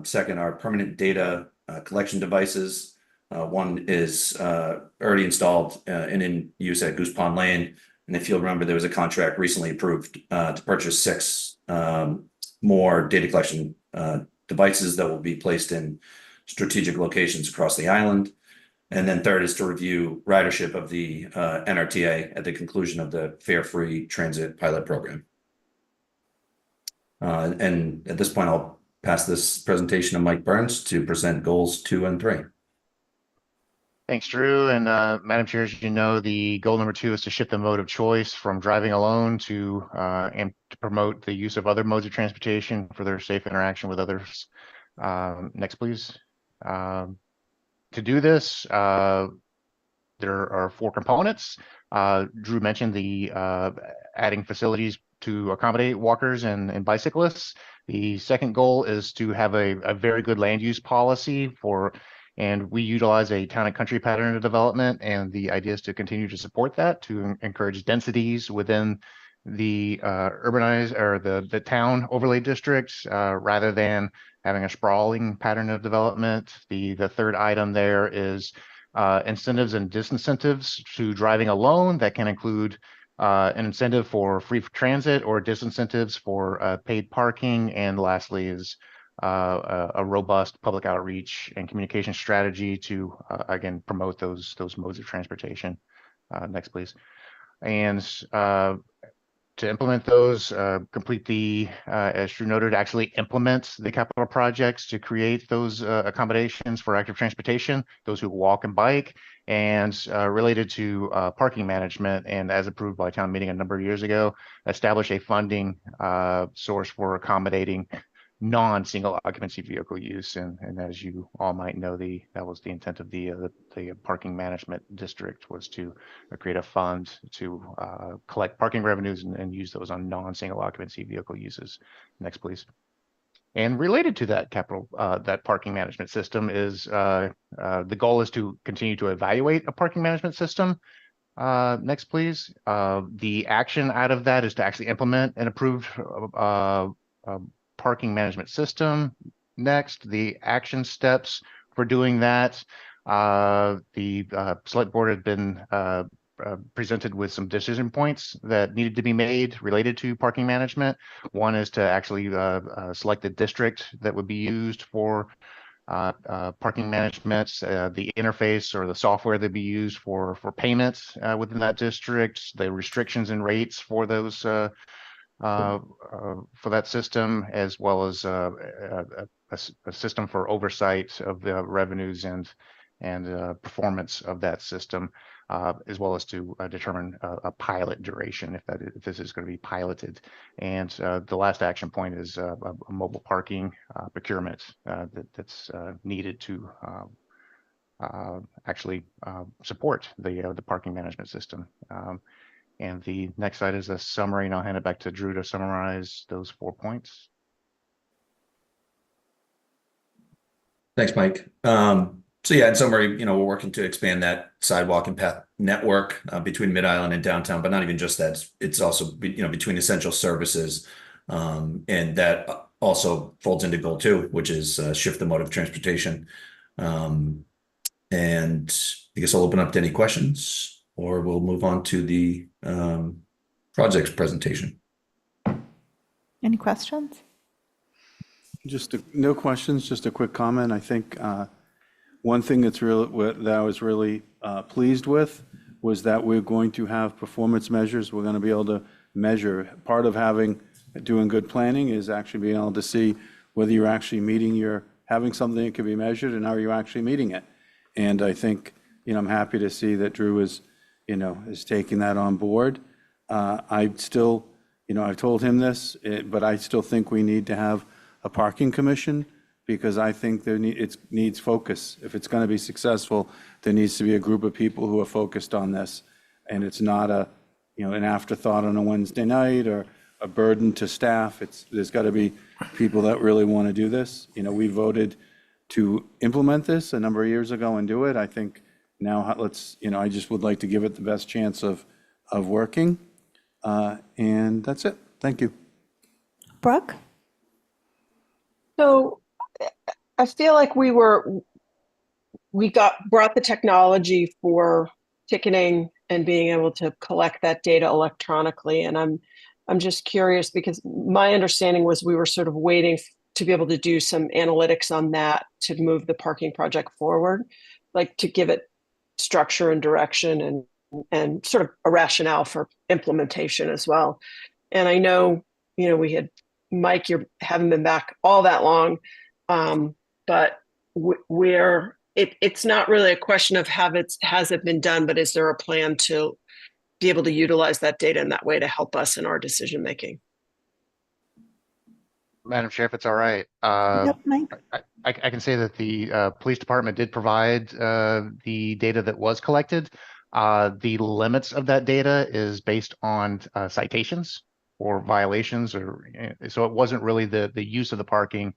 Second, our permanent data collection devices. One is already installed and in use at Goose Pond Lane. And if you'll remember, there was a contract recently approved to purchase 6 more data collection devices that will be placed in strategic locations across the island. And then third is to review ridership of the NRTA at the conclusion of the Fare Free Transit pilot program. And at this point, I'll pass this presentation to Mike Burns to present goals 2 and 3. Thanks, Drew. And Madam Chair, as you know, the goal number 2 is to shift the mode of choice from driving alone to and to promote the use of other modes of transportation for their safe interaction with others. Next, please. To do this, there are 4 components. Drew mentioned the adding facilities to accommodate walkers and bicyclists. The second goal is to have a very good land use policy and we utilize a town and country pattern of development, and the idea is to continue to support that, to encourage densities within the urbanized or the town overlay districts rather than having a sprawling pattern of development. The third item there is incentives and disincentives to driving alone. That can include an incentive for free transit or disincentives for paid parking. And lastly is a robust public outreach and communication strategy to again promote those modes of transportation. Next, please. And to implement those, complete the, as Drew noted, actually implement the capital projects to create those accommodations for active transportation, those who walk and bike, and related to parking management, and as approved by town meeting a number of years ago, establish a funding source for accommodating non-single occupancy vehicle use. And as you all might know, that was the intent of the parking management district, was to create a fund to collect parking revenues and use those on non-single occupancy vehicle uses. Next, please. And related to that that parking management system is the goal is to continue to evaluate a parking management system. Next, please. The action out of that is to actually implement an approved parking management system. Next, the action steps for doing that. The select board had been presented with some decision points that needed to be made related to parking management. One is to actually select the district that would be used for parking management, the interface or the software that be used for payments within that district, the restrictions and rates for those for that system, as well as a system for oversight of the revenues and performance of that system, as well as to determine a pilot duration if this is going to be piloted. And the last action point is a mobile parking procurement that's needed to actually support the parking management system. And the next slide is a summary, and I'll hand it back to Drew to summarize those 4 points. Thanks, Mike. So yeah, in summary, we're working to expand that sidewalk and path network between Mid-Island and downtown, but not even just that. It's also, between essential services. And that also folds into goal 2, which is shift the mode of transportation. And I guess I'll open up to any questions, or we'll move on to the projects presentation. Any questions? No questions, just a quick comment. I think one thing that I was really pleased with was that we're going to have performance measures. We're going to be able to measure. Part of doing good planning is actually being able to see whether you're actually having something that can be measured, and are you actually meeting it. And I think, I'm happy to see that Drew is taking that on board. I still, I've told him this, but I still think we need to have a parking commission, because I think it needs focus. If it's going to be successful, there needs to be a group of people who are focused on this, and it's not an afterthought on a Wednesday night or a burden to staff. There's got to be people that really want to do this. We voted to implement this a number of years ago and do it. I think now I just would like to give it the best chance of working, and that's it. Thank you. Brooke? So I feel like we brought the technology for ticketing and being able to collect that data electronically. And I'm just curious, because my understanding was we were sort of waiting to be able to do some analytics on that to move the parking project forward, like to give it structure and direction and sort of a rationale for implementation as well. And I know, we had Mike, you haven't been back all that long, but it's not really a question of has it been done, but is there a plan to be able to utilize that data in that way to help us in our decision making? Madam Chair, if it's all right. Yep, Mike. I can say that the police department did provide the data that was collected. The limits of that data is based on citations or violations, so it wasn't really the use of the parking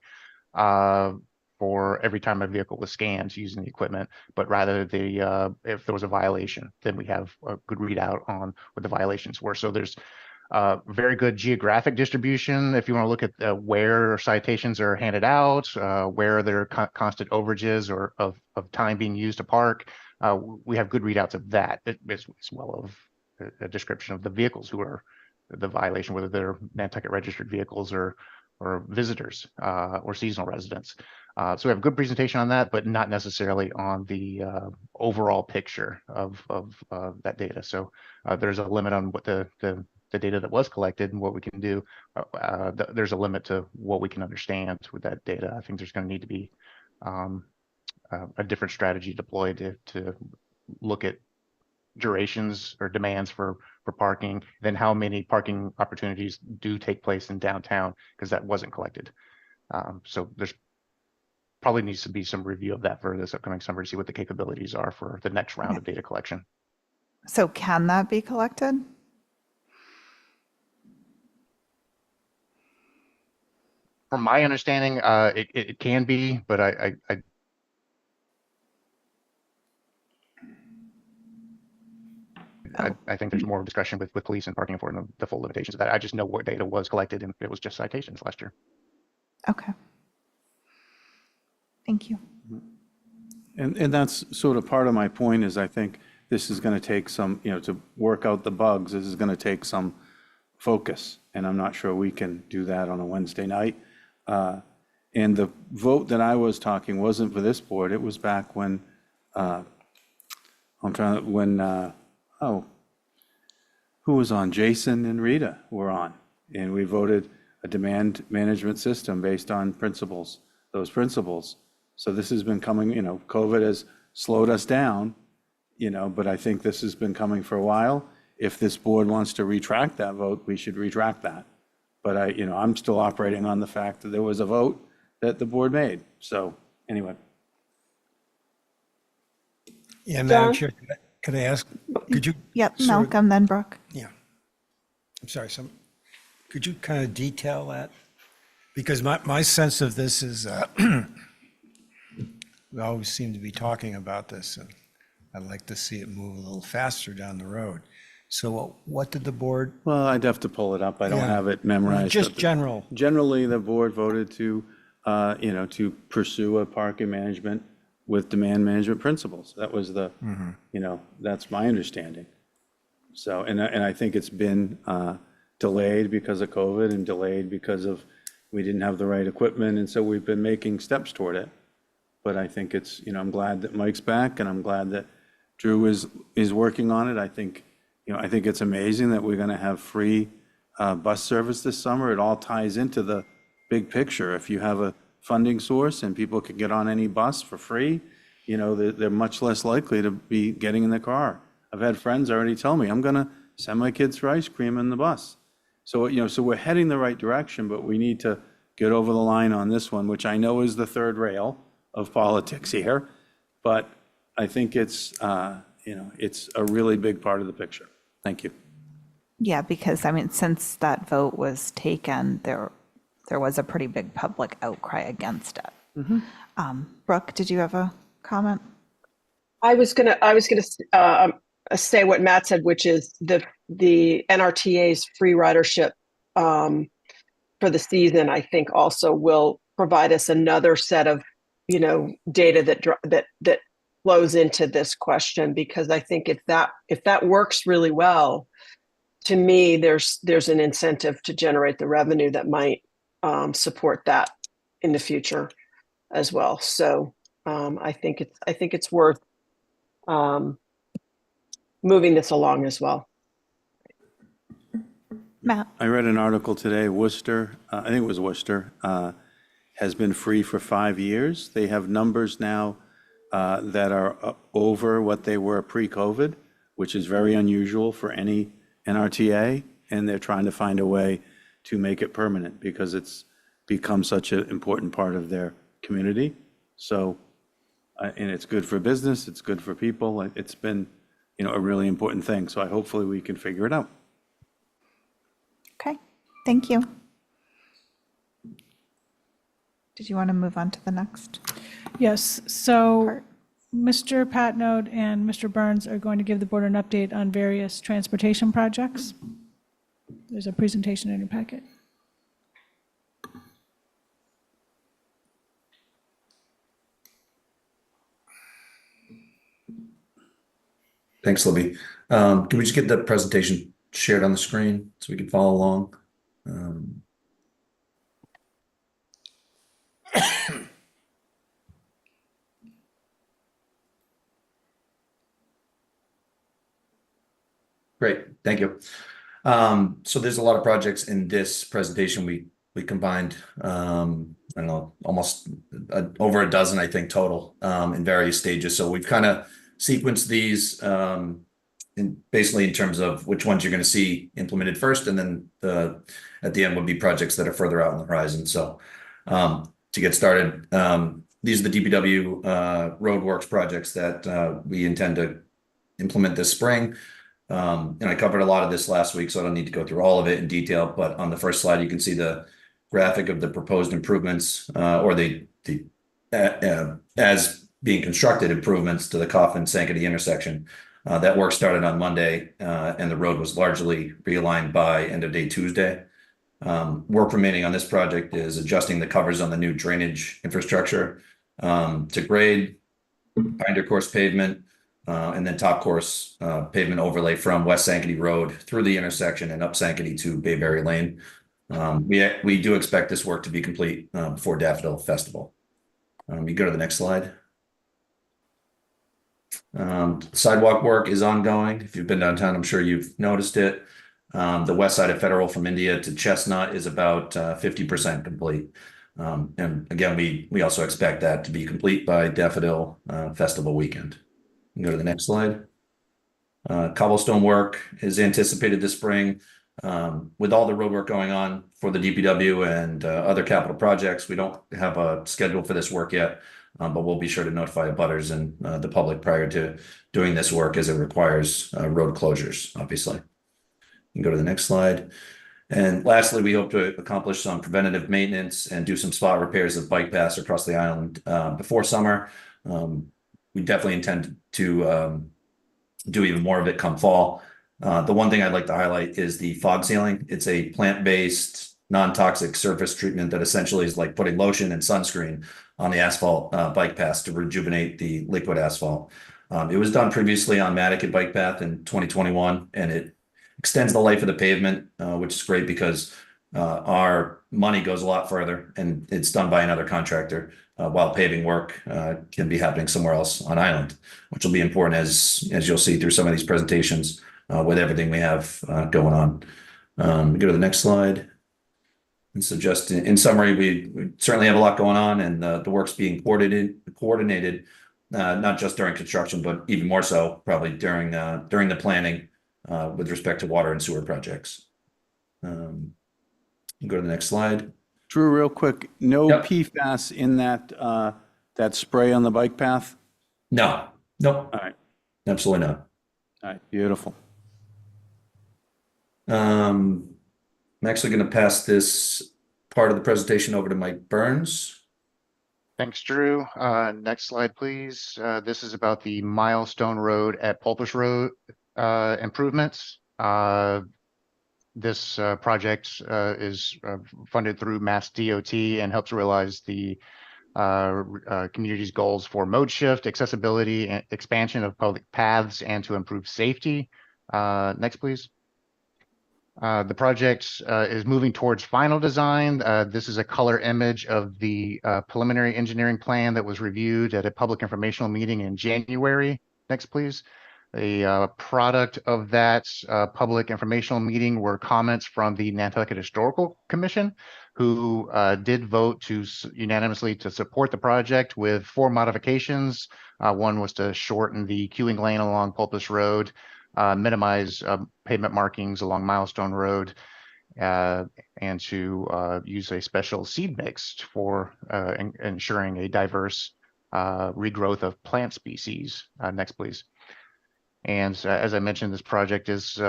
for every time a vehicle was scanned using the equipment, but rather if there was a violation, then we have a good readout on what the violations were. So there's very good geographic distribution. If you want to look at where citations are handed out, where there are constant overages or of time being used to park, we have good readouts of that, as well as a description of the vehicles who are the violation, whether they're Nantucket registered vehicles or visitors or seasonal residents. So we have a good presentation on that, but not necessarily on the overall picture of that data. So there's a limit on what the data that was collected and what we can do. There's a limit to what we can understand with that data. I think there's going to need to be a different strategy deployed to look at durations or demands for parking, then how many parking opportunities do take place in downtown, because that wasn't collected. So there's probably needs to be some review of that for this upcoming summer to see what the capabilities are for the next round of data collection. So can that be collected? from my understanding, it can be, but I think there's more discussion with police and parking enforcement, the full limitations of that. I just know what data was collected, and it was just citations last year. Okay. Thank you. And that's sort of part of my point is I think this is going to take some, to work out the bugs, this is going to take some focus. And I'm not sure we can do that on a Wednesday night. And the vote that I was talking wasn't for this board. It was back when, who was on? Jason and Rita were on. And we voted a demand management system based on those principles. So this has been coming, COVID has slowed us down, but I think this has been coming for a while. If this board wants to retract that vote, we should retract that. But I'm still operating on the fact that there was a vote that the board made. So anyway. Yeah, Madam Chair, could I ask, could you? Yep, Malcolm, then Brooke. Yeah. I'm sorry, could you kind of detail that? Because my sense of this is, we always seem to be talking about this, and I'd like to see it move a little faster down the road. So what did the board? Well, I'd have to pull it up. I don't have it memorized. Just general. Generally, the board voted to, to pursue a parking management with demand management principles. That was the, that's my understanding. So, and I think it's been delayed because of COVID and delayed because of we didn't have the right equipment. And so we've been making steps toward it. But I think it's, I'm glad that Mike's back and I'm glad that Drew is working on it. I think, I think it's amazing that we're going to have free bus service this summer. It all ties into the big picture. If you have a funding source and people can get on any bus for free, they're much less likely to be getting in the car. I've had friends already tell me, I'm going to send my kids for ice cream in the bus. So, so we're heading the right direction, but we need to get over the line on this one, which I know is the third rail of politics here. But I think it's, it's a really big part of the picture. Thank you. Yeah, because since that vote was taken, there was a pretty big public outcry against it. Brooke, did you have a comment? I was gonna say what Matt said, which is the NRTA's free ridership for the season, I think also will provide us another set of, data that flows into this question, because I think if that works really well, to me, there's an incentive to generate the revenue that might support that in the future as well. So I think it's worth moving this along as well. Matt? I read an article today, Worcester, I think it was Worcester, has been free for 5 years. They have numbers now that are over what they were pre-COVID, which is very unusual for any NRTA, and they're trying to find a way to make it permanent because it's become such an important part of their community. So, and it's good for business, it's good for people. It's been, a really important thing. So hopefully we can figure it out. Okay, thank you. Did you want to move on to the next? Yes, so Mr. Patnode and Mr. Burns are going to give the board an update on various transportation projects. There's a presentation in your packet. Thanks, Libby. Can we just get the presentation shared on the screen so we can follow along? Great, thank you. So there's a lot of projects in this presentation. We combined, I don't know, almost over a dozen, I think, total in various stages. So we've kind of sequenced these basically in terms of which ones you're going to see implemented first, and then at the end would be projects that are further out on the horizon. So to get started, these are the DPW roadworks projects that we intend to implement this spring. And I covered a lot of this last week, so I don't need to go through all of it in detail. But on the first slide, you can see the graphic of the proposed improvements, or as being constructed improvements to the Coffin Sankaty intersection. That work started on Monday, and the road was largely realigned by end of day Tuesday. Work remaining on this project is adjusting the covers on the new drainage infrastructure to grade, binder course pavement, and then top course pavement overlay from West Sankaty Road through the intersection and up Sankaty to Bayberry Lane. We do expect this work to be complete before Daffodil Festival. You go to the next slide. Sidewalk work is ongoing. If you've been downtown, I'm sure you've noticed it. The west side of Federal from India to Chestnut is about 50% complete. And again, we also expect that to be complete by Daffodil Festival weekend. You go to the next slide. Cobblestone work is anticipated this spring. With all the road work going on for the DPW and other capital projects, we don't have a schedule for this work yet, but we'll be sure to notify abutters and the public prior to doing this work, as it requires road closures, obviously. You can go to the next slide. And lastly, we hope to accomplish some preventative maintenance and do some spot repairs of bike paths across the island before summer. We definitely intend to do even more of it come fall. The one thing I'd like to highlight is the fog sealing. It's a plant-based, non-toxic surface treatment that essentially is like putting lotion and sunscreen on the asphalt bike paths to rejuvenate the liquid asphalt. It was done previously on Nantucket bike path in 2021, and it extends the life of the pavement, which is great because our money goes a lot further, and it's done by another contractor, while paving work can be happening somewhere else on island, which will be important as you'll see through some of these presentations with everything we have going on. Go to the next slide. And so just in summary, we certainly have a lot going on, and the work's being coordinated, not just during construction, but even more so probably during the planning with respect to water and sewer projects. Go to the next slide. Drew, real quick, no Yep. PFAS in that that spray on the bike path? No, nope. All right. Absolutely not. All right, beautiful. I'm actually going to pass this part of the presentation over to Mike Burns. Thanks, Drew. Next slide, please. This is about the Milestone Road at Pulpus Road improvements. This project is funded through Mass DOT and helps realize the community's goals for mode shift, accessibility, and expansion of public paths, and to improve safety. Next, please. The project is moving towards final design. This is a color image of the preliminary engineering plan that was reviewed at a public informational meeting in January. Next, please. A product of that public informational meeting were comments from the Nantucket Historical Commission, who did vote unanimously to support the project with 4 modifications. One was to shorten the queuing lane along Pulpus Road, minimize pavement markings along Milestone Road, and to use a special seed mix for ensuring a diverse regrowth of plant species. Next, please. And as I mentioned, this project is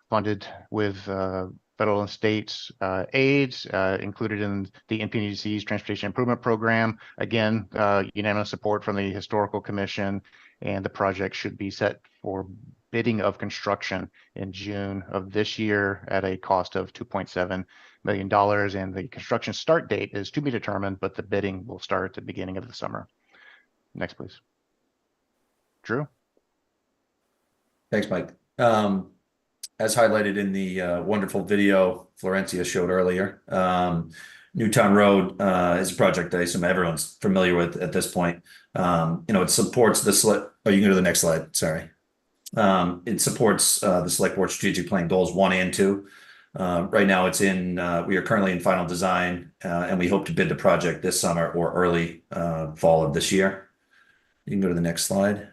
funded with federal and state aids included in the NPDC's Transportation Improvement Program. Again, unanimous support from the Historical Commission, and the project should be set for bidding of construction in June of this year at a cost of $2.7 million. And the construction start date is to be determined, but the bidding will start at the beginning of the summer. Next, please. Drew? Thanks, Mike. As highlighted in the wonderful video Florencia showed earlier, Newtown Road is a project I assume everyone's familiar with at this point. It supports the you can go to the next slide. Sorry. It supports the Select Board Strategic Plan Goals 1 and 2. Right now, we are currently in final design, and we hope to bid the project this summer or early fall of this year. You can go to the next slide.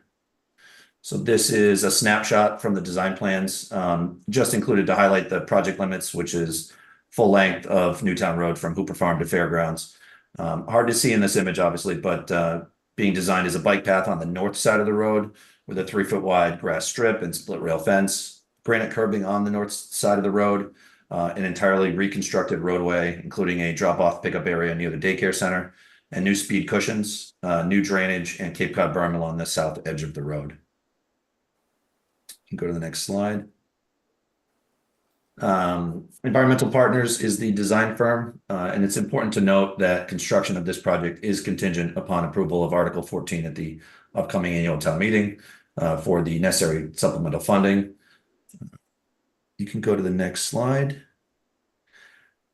So this is a snapshot from the design plans, just included to highlight the project limits, which is full length of Newtown Road from Hooper Farm to Fairgrounds. Hard to see in this image, obviously, but being designed as a bike path on the north side of the road with a 3-foot wide grass strip and split rail fence, granite curbing on the north side of the road, an entirely reconstructed roadway, including a drop-off pickup area near the daycare center, and new speed cushions, new drainage, and Cape Cod berm along the south edge of the road. You can go to the next slide. Environmental Partners is the design firm, and it's important to note that construction of this project is contingent upon approval of Article 14 at the upcoming annual town meeting for the necessary supplemental funding. You can go to the next slide.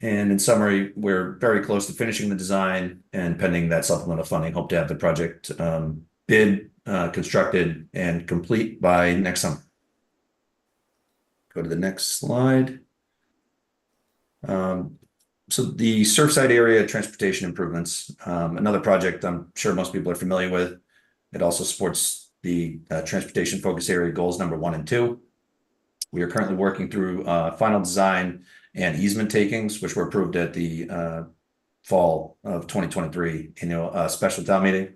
And in summary, we're very close to finishing the design, and pending that supplemental funding, hope to have the project bid, constructed, and complete by next summer. Go to the next slide. So the Surfside area transportation improvements, another project I'm sure most people are familiar with. It also supports the transportation focus area goals number 1 and 2. We are currently working through final design and easement takings, which were approved at the fall of 2023 annual special town meeting.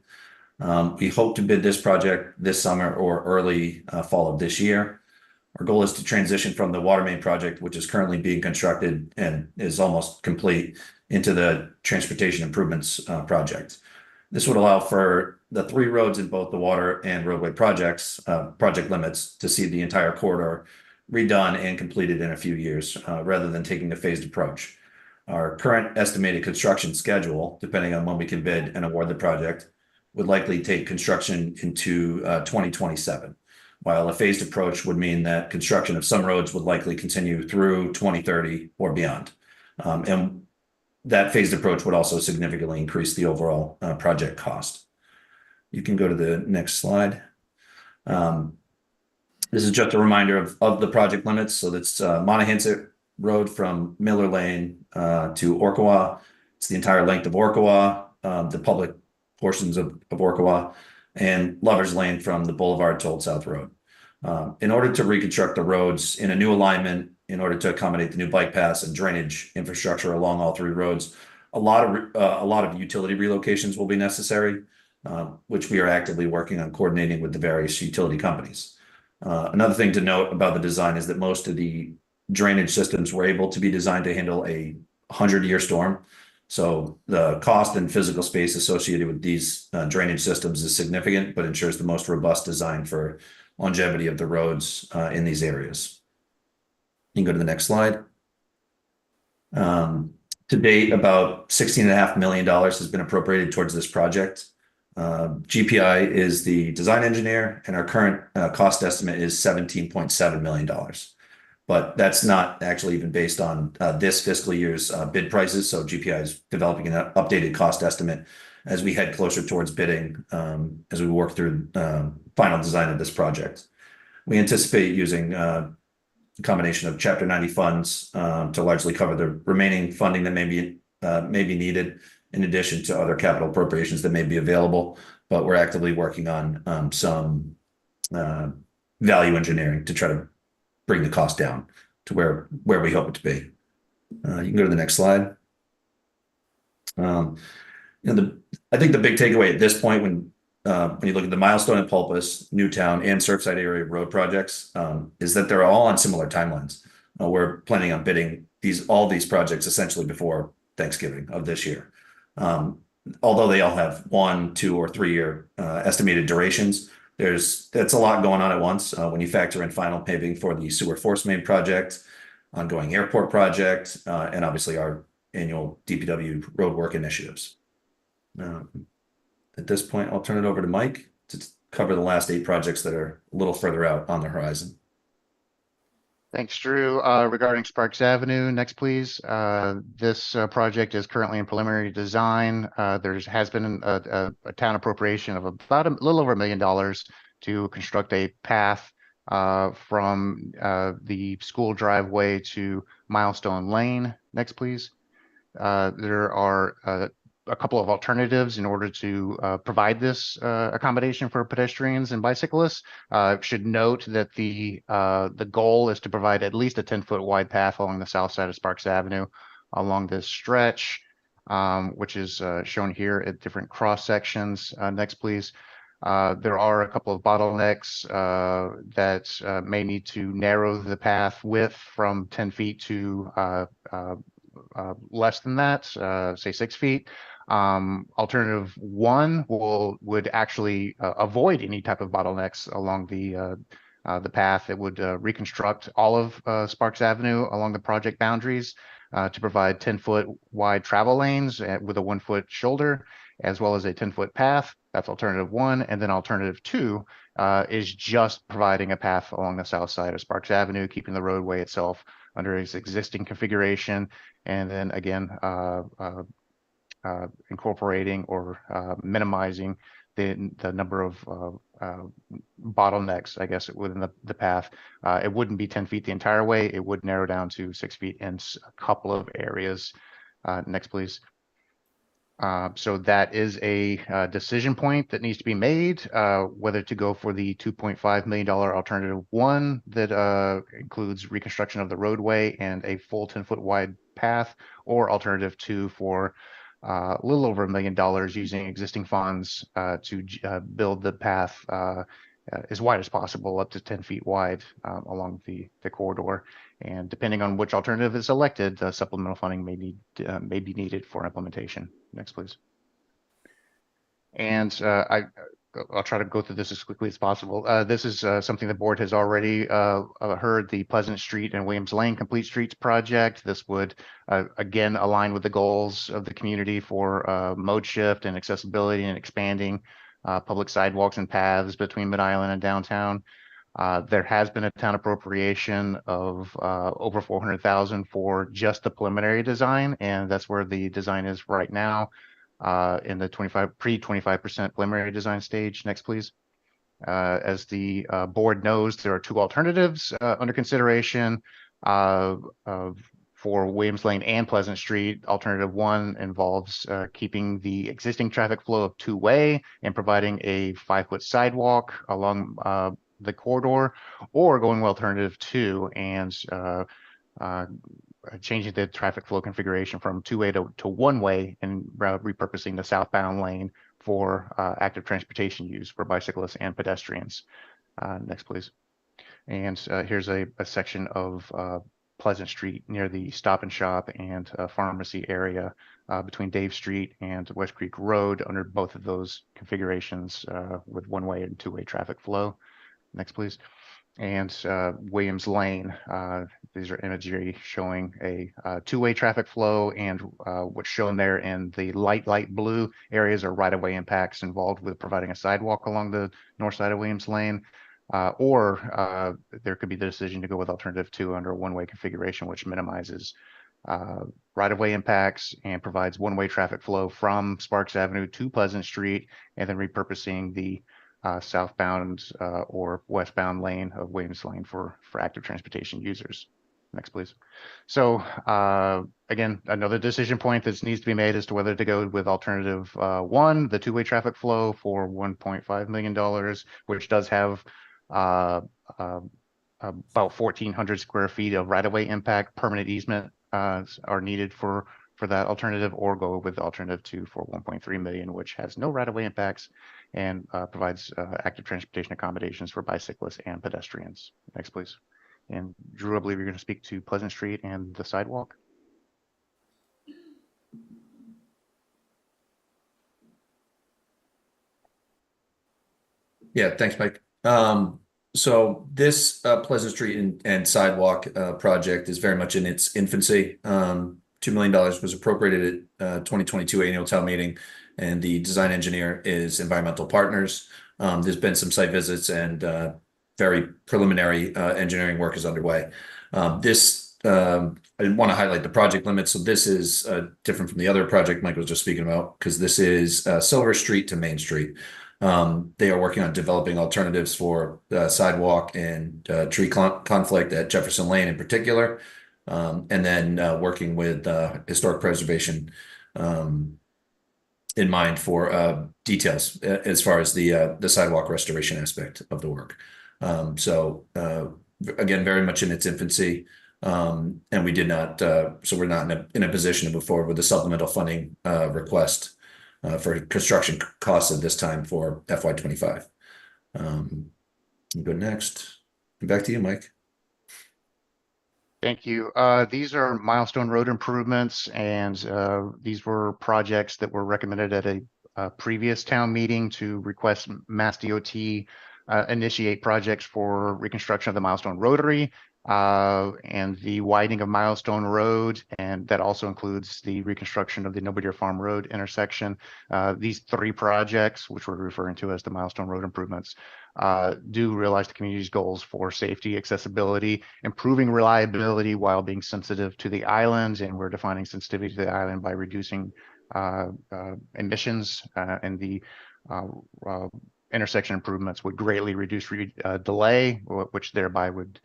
We hope to bid this project this summer or early fall of this year. Our goal is to transition from the water main project, which is currently being constructed and is almost complete, into the transportation improvements project. This would allow for the 3 roads in both the water and roadway projects, project limits, to see the entire corridor redone and completed in a few years, rather than taking a phased approach. Our current estimated construction schedule, depending on when we can bid and award the project, would likely take construction into 2027. While a phased approach would mean that construction of some roads would likely continue through 2030 or beyond. And that phased approach would also significantly increase the overall project cost. You can go to the next slide. This is just a reminder of the project limits. So that's Monahans Road from Miller Lane to Orkawa. It's the entire length of Orkawa, the public portions of Orkawa, and Lover's Lane from the Boulevard to Old South Road. In order to reconstruct the roads in a new alignment, in order to accommodate the new bike paths and drainage infrastructure along all 3 roads, a lot of utility relocations will be necessary, which we are actively working on coordinating with the various utility companies. Another thing to note about the design is that most of the drainage systems were able to be designed to handle a 100-year storm. So the cost and physical space associated with these drainage systems is significant, but ensures the most robust design for longevity of the roads in these areas. You can go to the next slide. To date, about $16.5 million has been appropriated towards this project. GPI is the design engineer, and our current cost estimate is $17.7 million. But that's not actually even based on this fiscal year's bid prices. So GPI is developing an updated cost estimate as we head closer towards bidding, as we work through final design of this project. We anticipate using a combination of Chapter 90 funds to largely cover the remaining funding that may be needed, in addition to other capital appropriations that may be available. But we're actively working on some value engineering to try to bring the cost down to where we hope it to be. You can go to the next slide. I think the big takeaway at this point, when you look at the Milestone and Pulpus, Newtown, and Surfside area road projects, is that they're all on similar timelines. We're planning on bidding all these projects essentially before Thanksgiving of this year. Although they all have 1, 2, or 3 year estimated durations, that's a lot going on at once. When you factor in final paving for the sewer force main project, ongoing airport project, and obviously our annual DPW roadwork initiatives. At this point, I'll turn it over to Mike to cover the last 8 projects that are a little further out on the horizon. Thanks, Drew. Regarding Sparks Avenue, next, please. This project is currently in preliminary design. There has been a town appropriation of about a little over $1 million to construct a path from the school driveway to Milestone Lane. Next, please. There are a couple of alternatives in order to provide this accommodation for pedestrians and bicyclists. Should note that the goal is to provide at least a 10-foot wide path along the south side of Sparks Avenue along this stretch, which is shown here at different cross sections. Next, please. There are a couple of bottlenecks that may need to narrow the path width from 10 feet to less than that, say 6 feet. Alternative one would actually avoid any type of bottlenecks along the path. It would reconstruct all of Sparks Avenue along the project boundaries to provide 10-foot wide travel lanes with a 1-foot shoulder, as well as a 10-foot path. That's alternative one. And then alternative two is just providing a path along the south side of Sparks Avenue, keeping the roadway itself under its existing configuration. And then again, incorporating or minimizing the number of bottlenecks, I guess, within the path. It wouldn't be 10 feet the entire way. It would narrow down to 6 feet in a couple of areas. Next, please. So that is a decision point that needs to be made, whether to go for the $2.5 million alternative one that includes reconstruction of the roadway and a full 10-foot wide path, or alternative two for a little over $1 million using existing funds to build the path as wide as possible, up to 10 feet wide along the corridor. And depending on which alternative is selected, supplemental funding may be needed for implementation. Next, please. And I'll try to go through this as quickly as possible. This is something the board has already heard, the Pleasant Street and Williams Lane Complete Streets project. This would, again, align with the goals of the community for mode shift and accessibility and expanding public sidewalks and paths between Mid-Island and downtown. There has been a town appropriation of over $400,000 for just the preliminary design, and that's where the design is right now in the 25% preliminary design stage. Next, please. As the board knows, there are two alternatives under consideration for Williams Lane and Pleasant Street. Alternative one involves keeping the existing traffic flow of two-way and providing a 5-foot sidewalk along the corridor, or going with alternative two and changing the traffic flow configuration from two-way to one-way and repurposing the southbound lane for active transportation use for bicyclists and pedestrians. Next, please. And here's a section of Pleasant Street near the Stop and Shop and pharmacy area between Dave Street and West Creek Road under both of those configurations with one-way and two-way traffic flow. Next, please. And Williams Lane, these are imagery showing a two-way traffic flow, and what's shown there in the light blue areas are right-of-way impacts involved with providing a sidewalk along the north side of Williams Lane, or there could be the decision to go with alternative two under a one-way configuration, which minimizes right-of-way impacts and provides one-way traffic flow from Sparks Avenue to Pleasant Street, and then repurposing the southbound or westbound lane of Williams Lane for active transportation users. Next, please. So again, another decision point that needs to be made as to whether to go with alternative one, the two-way traffic flow for $1.5 million, which does have about 1,400 square feet of right-of-way impact. Permanent easement are needed for that alternative, or go with alternative two for 1.3 million, which has no right-of-way impacts and provides active transportation accommodations for bicyclists and pedestrians. Next, please. And Drew, I believe you're going to speak to Pleasant Street and the sidewalk. Yeah, thanks, Mike. So this Pleasant Street and sidewalk project is very much in its infancy. $2 million was appropriated at 2022 annual town meeting, and the design engineer is Environmental Partners. There's been some site visits and very preliminary engineering work is underway. I want to highlight the project limits. So this is different from the other project Mike was just speaking about, because this is Silver Street to Main Street. They are working on developing alternatives for sidewalk and tree conflict at Jefferson Lane in particular. And then working with historic preservation in mind for details as far as the sidewalk restoration aspect of the work. So again, very much in its infancy, and we did not. So we're not in a position to move forward with a supplemental funding request for construction costs at this time for FY25. Go next. Back to you, Mike. Thank you. These are milestone road improvements, and these were projects that were recommended at a previous town meeting to request Mass DOT initiate projects for reconstruction of the Milestone Rotary and the widening of Milestone Road, and that also includes the reconstruction of the Nobody Farm Road intersection. These three projects, which we're referring to as the Milestone Road improvements, do realize the community's goals for safety, accessibility, improving reliability while being sensitive to the island, and we're defining sensitivity to the island by reducing emissions, and the intersection improvements would greatly reduce delay, which thereby would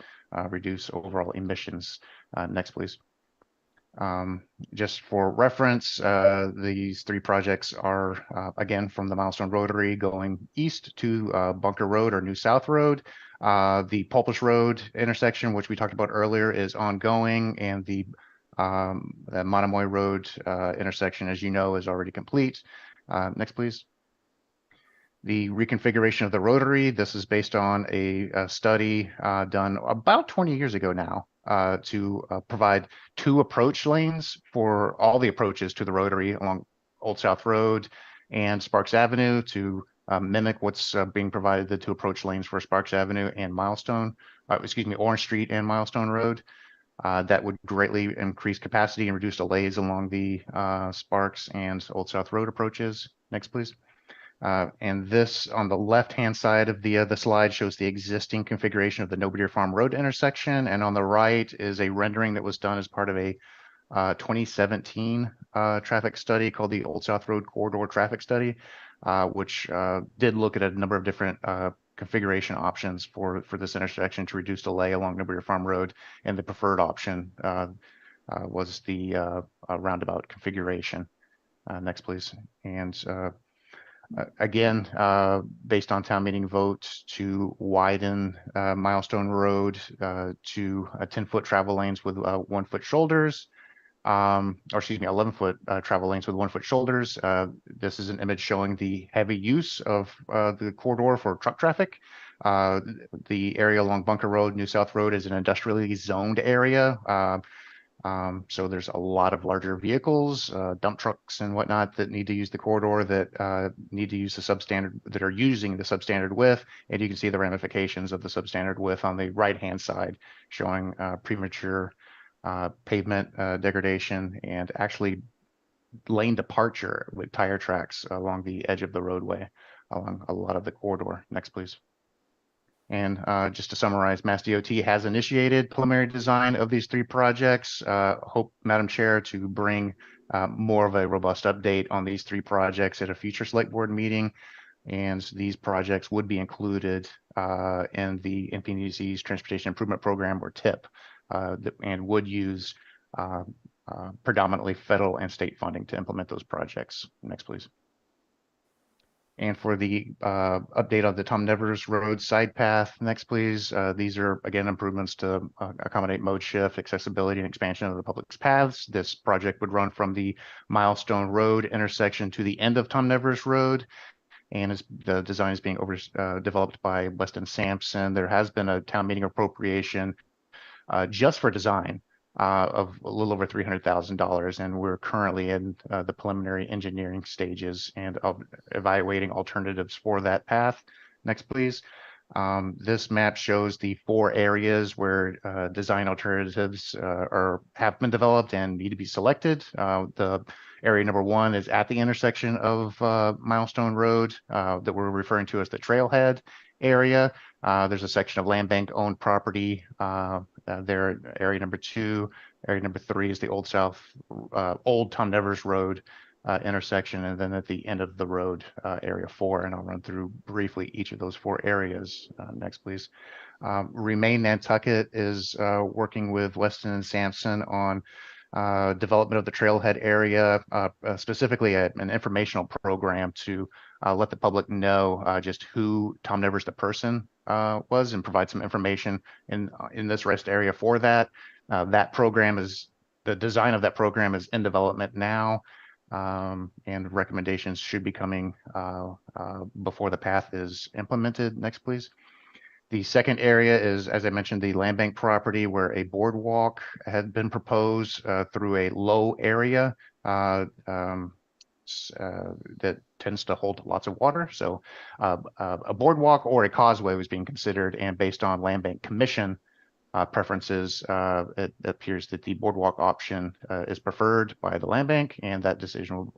reduce overall emissions. Next, please. Just for reference, these three projects are, again, from the Milestone Rotary going east to Bunker Road or New South Road. The Pulpus Road intersection, which we talked about earlier, is ongoing, and the Monomoy Road intersection, as you know, is already complete. Next, please. The reconfiguration of the Rotary, this is based on a study done about 20 years ago now to provide two approach lanes for all the approaches to the Rotary along Old South Road and Sparks Avenue to mimic what's being provided, the two approach lanes for Sparks Avenue and Orange Street and Milestone Road. That would greatly increase capacity and reduce delays along the Sparks and Old South Road approaches. Next, please. And this on the left-hand side of the slide shows the existing configuration of the Nobody Farm Road intersection, and on the right is a rendering that was done as part of a 2017 traffic study called the Old South Road Corridor Traffic Study, which did look at a number of different configuration options for this intersection to reduce delay along Nobody Farm Road, and the preferred option was the roundabout configuration. Next, please. And again, based on town meeting votes to widen Milestone Road to 10-foot travel lanes with 1-foot shoulders, or excuse me, 11-foot travel lanes with 1-foot shoulders. This is an image showing the heavy use of the corridor for truck traffic. The area along Bunker Road, New South Road is an industrially zoned area. So there's a lot of larger vehicles, dump trucks and whatnot that need to use the corridor, that need to use the substandard, that are using the substandard width. And you can see the ramifications of the substandard width on the right-hand side, showing premature pavement degradation and actually lane departure with tire tracks along the edge of the roadway along a lot of the corridor. Next, please. And just to summarize, Mass DOT has initiated preliminary design of these three projects. Hope, Madam Chair, to bring more of a robust update on these three projects at a future select board meeting. And these projects would be included in the NPDC's Transportation Improvement Program, or TIP, and would use predominantly federal and state funding to implement those projects. Next, please. And for the update on the Tom Nevers Road side path, next, please. These are, again, improvements to accommodate mode shift, accessibility, and expansion of the public's paths. This project would run from the Milestone Road intersection to the end of Tom Nevers Road. And the design is being developed by Weston Sampson. There has been a town meeting appropriation just for design of a little over $300,000, and we're currently in the preliminary engineering stages and evaluating alternatives for that path. Next, please. This map shows the 4 areas where design alternatives have been developed and need to be selected. The area number 1 is at the intersection of Milestone Road that we're referring to as the trailhead area. There's a section of land bank owned property there. Area number 2, area number 3 is the old Tom Nevers Road intersection, and then at the end of the road, area 4, and I'll run through briefly each of those 4 areas. Next, please. Remain Nantucket is working with Weston and Sampson on development of the trailhead area, specifically an informational program to let the public know just who Tom Nevers the person was, and provide some information in this rest area for that. The design of that program is in development now. and recommendations should be coming before the path is implemented. Next, please. The second area is, as I mentioned, the land bank property where a boardwalk had been proposed through a low area that tends to hold lots of water. So a boardwalk or a causeway was being considered, and based on land bank commission preferences, it appears that the boardwalk option is preferred by the land bank, and that decision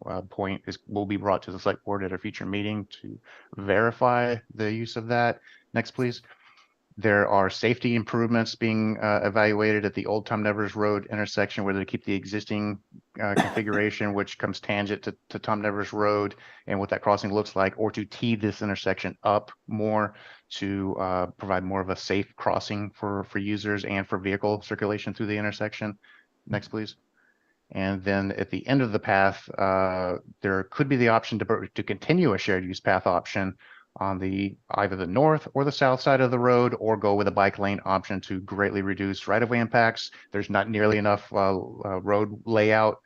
will be brought to the select board at a future meeting to verify the use of that. Next, please. There are safety improvements being evaluated at the Old Tom Nevers Road intersection, whether to keep the existing configuration, which comes tangent to Tom Nevers Road and what that crossing looks like, or to tee this intersection up more to provide more of a safe crossing for users and for vehicle circulation through the intersection. Next, please. And then at the end of the path, there could be the option to continue a shared use path option on either the north or the south side of the road, or go with a bike lane option to greatly reduce right-of-way impacts. There's not nearly enough road layout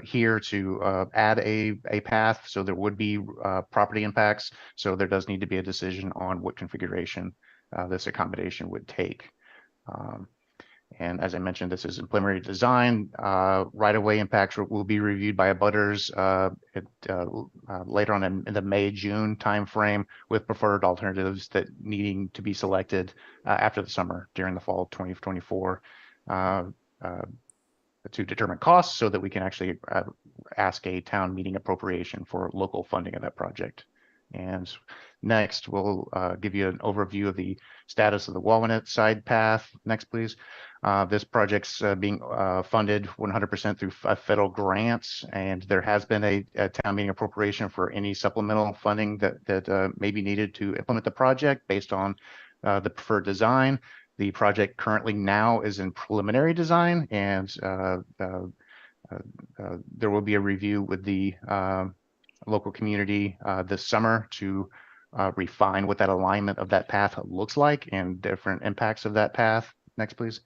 here to add a path, so there would be property impacts. So there does need to be a decision on what configuration this accommodation would take. And as I mentioned, this is in preliminary design. Right-of-way impacts will be reviewed by abutters later on in the May-June timeframe, with preferred alternatives that needing to be selected after the summer during the fall of 2024 to determine costs, so that we can actually ask a town meeting appropriation for local funding of that project. And next, we'll give you an overview of the status of the Walnut Side Path. Next, please. This project's being funded 100% through federal grants, and there has been a town meeting appropriation for any supplemental funding that may be needed to implement the project based on the preferred design. The project currently now is in preliminary design, and there will be a review with the local community this summer to refine what that alignment of that path looks like and different impacts of that path. Next, please.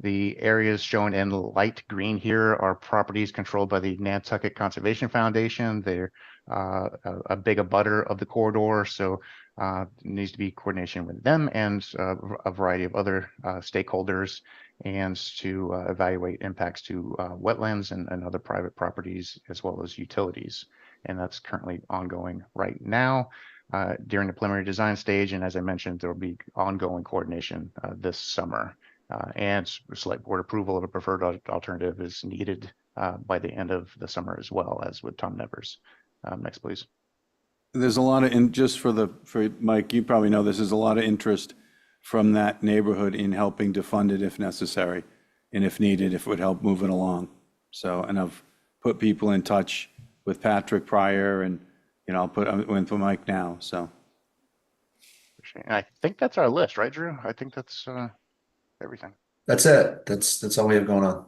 The areas shown in light green here are properties controlled by the Nantucket Conservation Foundation. They're a big abutter of the corridor, so there needs to be coordination with them and a variety of other stakeholders, and to evaluate impacts to wetlands and other private properties, as well as utilities. And that's currently ongoing right now during the preliminary design stage. And as I mentioned, there will be ongoing coordination this summer. And select board approval of a preferred alternative is needed by the end of the summer, as well as with Tom Nevers. Next, please. There's a lot of, and just for Mike, you probably know this, is a lot of interest from that neighborhood in helping to fund it if necessary, and if needed, if it would help move it along. So, and I've put people in touch with Patrick prior, and I'll put with Mike now. So, and I think that's our list, right, Drew? I think that's everything. That's it. That's all we have going on.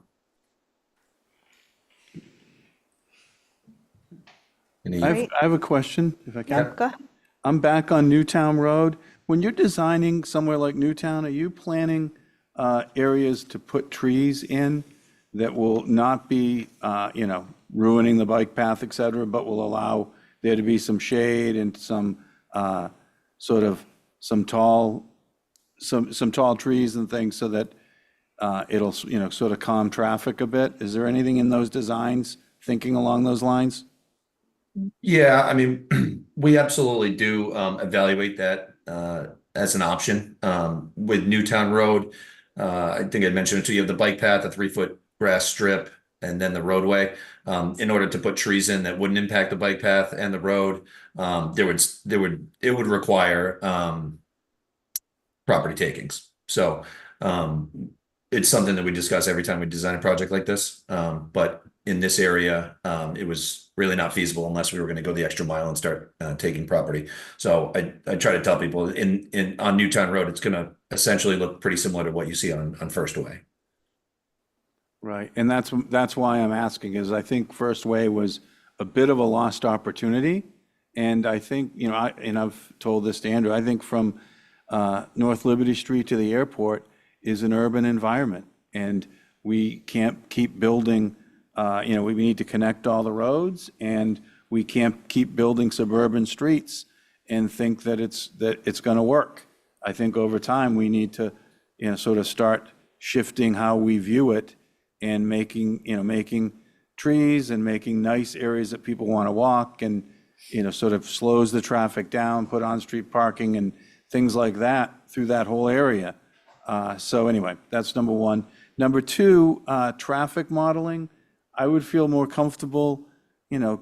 I have a question, if I can. Yeah, go ahead. I'm back on Newtown Road. When you're designing somewhere like Newtown, are you planning areas to put trees in that will not be, ruining the bike path, et cetera, but will allow there to be some shade and some tall trees and things, so that it'll, sort of calm traffic a bit? Is there anything in those designs thinking along those lines? Yeah, I mean, we absolutely do evaluate that as an option. With Newtown Road, I think I mentioned it to you, have the bike path, a 3-foot grass strip, and then the roadway. In order to put trees in that wouldn't impact the bike path and the road, it would require property takings. So it's something that we discuss every time we design a project like this. But in this area, it was really not feasible unless we were going to go the extra mile and start taking property. So I try to tell people on Newtown Road, it's going to essentially look pretty similar to what you see on First Way. Right, and that's why I'm asking, is I think First Way was a bit of a lost opportunity, and I think, I've told this to Andrew, I think from North Liberty Street to the airport is an urban environment, and we can't keep building we need to connect all the roads, and we can't keep building suburban streets and think that it's going to work. I think over time, we need to, sort of start shifting how we view it and making trees and making nice areas that people want to walk, and, sort of slows the traffic down, put on-street parking and things like that through that whole area. So anyway, that's number one. Number two, traffic modeling. I would feel more comfortable,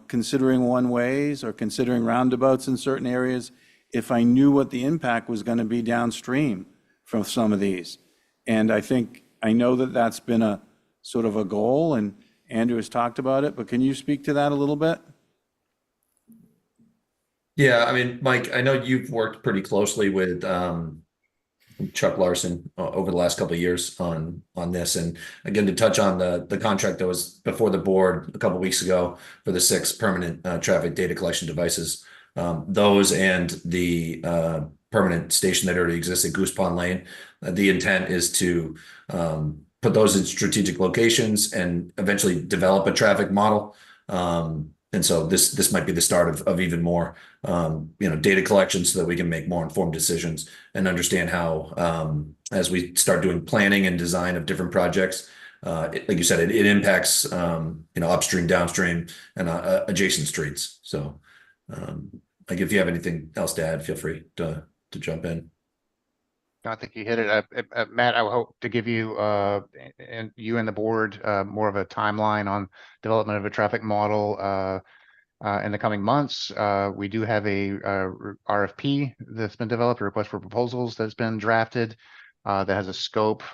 considering one-ways or considering roundabouts in certain areas if I knew what the impact was going to be downstream from some of these. And I know that that's been a sort of a goal, and Andrew has talked about it, but can you speak to that a little bit? Yeah, I mean, Mike, I know you've worked pretty closely with Chuck Larson over the last couple of years on this. And again, to touch on the contract that was before the board a couple of weeks ago for the 6 permanent traffic data collection devices, those and the permanent station that already exists at Goose Pond Lane, the intent is to put those in strategic locations and eventually develop a traffic model. And so this might be the start of even more, data collection so that we can make more informed decisions and understand how, as we start doing planning and design of different projects, like you said, it impacts, upstream, downstream, and adjacent streets. So, like if you have anything else to add, feel free to jump in. I think you hit it. Matt, I would hope to give you and you and the board more of a timeline on development of a traffic model in the coming months. We do have a RFP that's been developed, a request for proposals that's been drafted that has a scope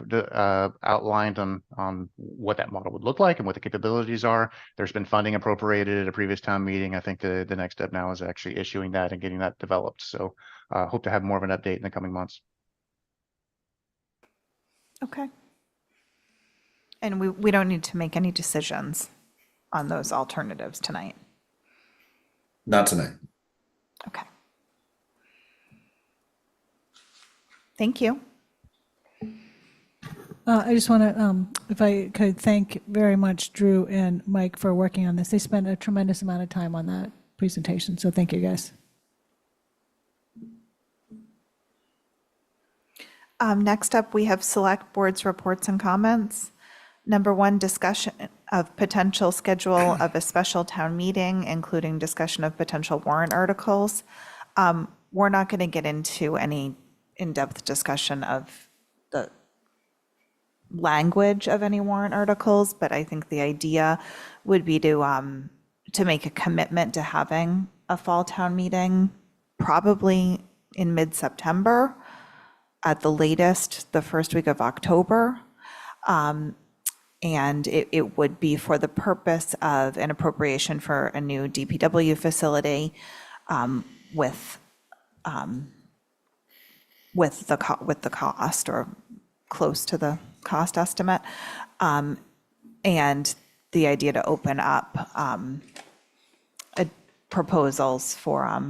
outlined on what that model would look like and what the capabilities are. There's been funding appropriated at a previous town meeting. I think the next step now is actually issuing that and getting that developed. So hope to have more of an update in the coming months. Okay. And we don't need to make any decisions on those alternatives tonight. Not tonight. Okay. Thank you. I just want to, if I could thank very much Drew and Mike for working on this. They spent a tremendous amount of time on that presentation, so thank you guys. Next up, we have select boards reports and comments. Number 1, discussion of potential schedule of a special town meeting, including discussion of potential warrant articles. We're not going to get into any in-depth discussion of the language of any warrant articles, but I think the idea would be to make a commitment to having a fall town meeting, probably in mid-September, at the latest, the first week of October. And it would be for the purpose of an appropriation for a new DPW facility with the cost or close to the cost estimate. And the idea to open up proposals for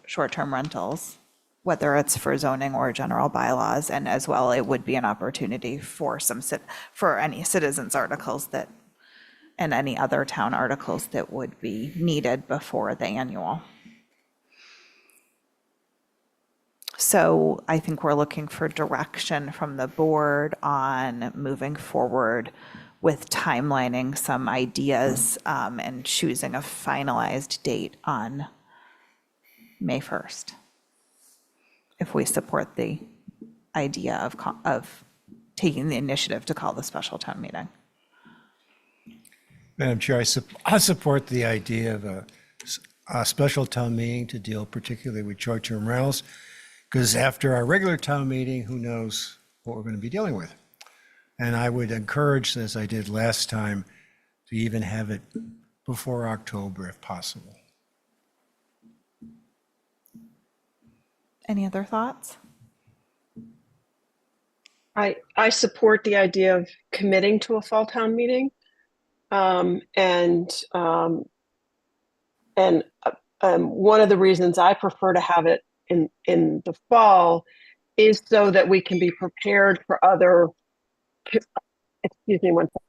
short-term rentals, whether it's for zoning or general bylaws, and as well, it would be an opportunity for for any citizens articles and any other town articles that would be needed before the annual. So I think we're looking for direction from the board on moving forward with timelining some ideas and choosing a finalized date on May 1st. If we support the idea of taking the initiative to call the special town meeting. Madam Chair, I support the idea of a special town meeting to deal particularly with short-term rentals, because after our regular town meeting, who knows what we're going to be dealing with. And I would encourage, as I did last time, to even have it before October if possible. Any other thoughts? I support the idea of committing to a fall town meeting. And one of the reasons I prefer to have it in the fall is so that we can be prepared for other, excuse me one second.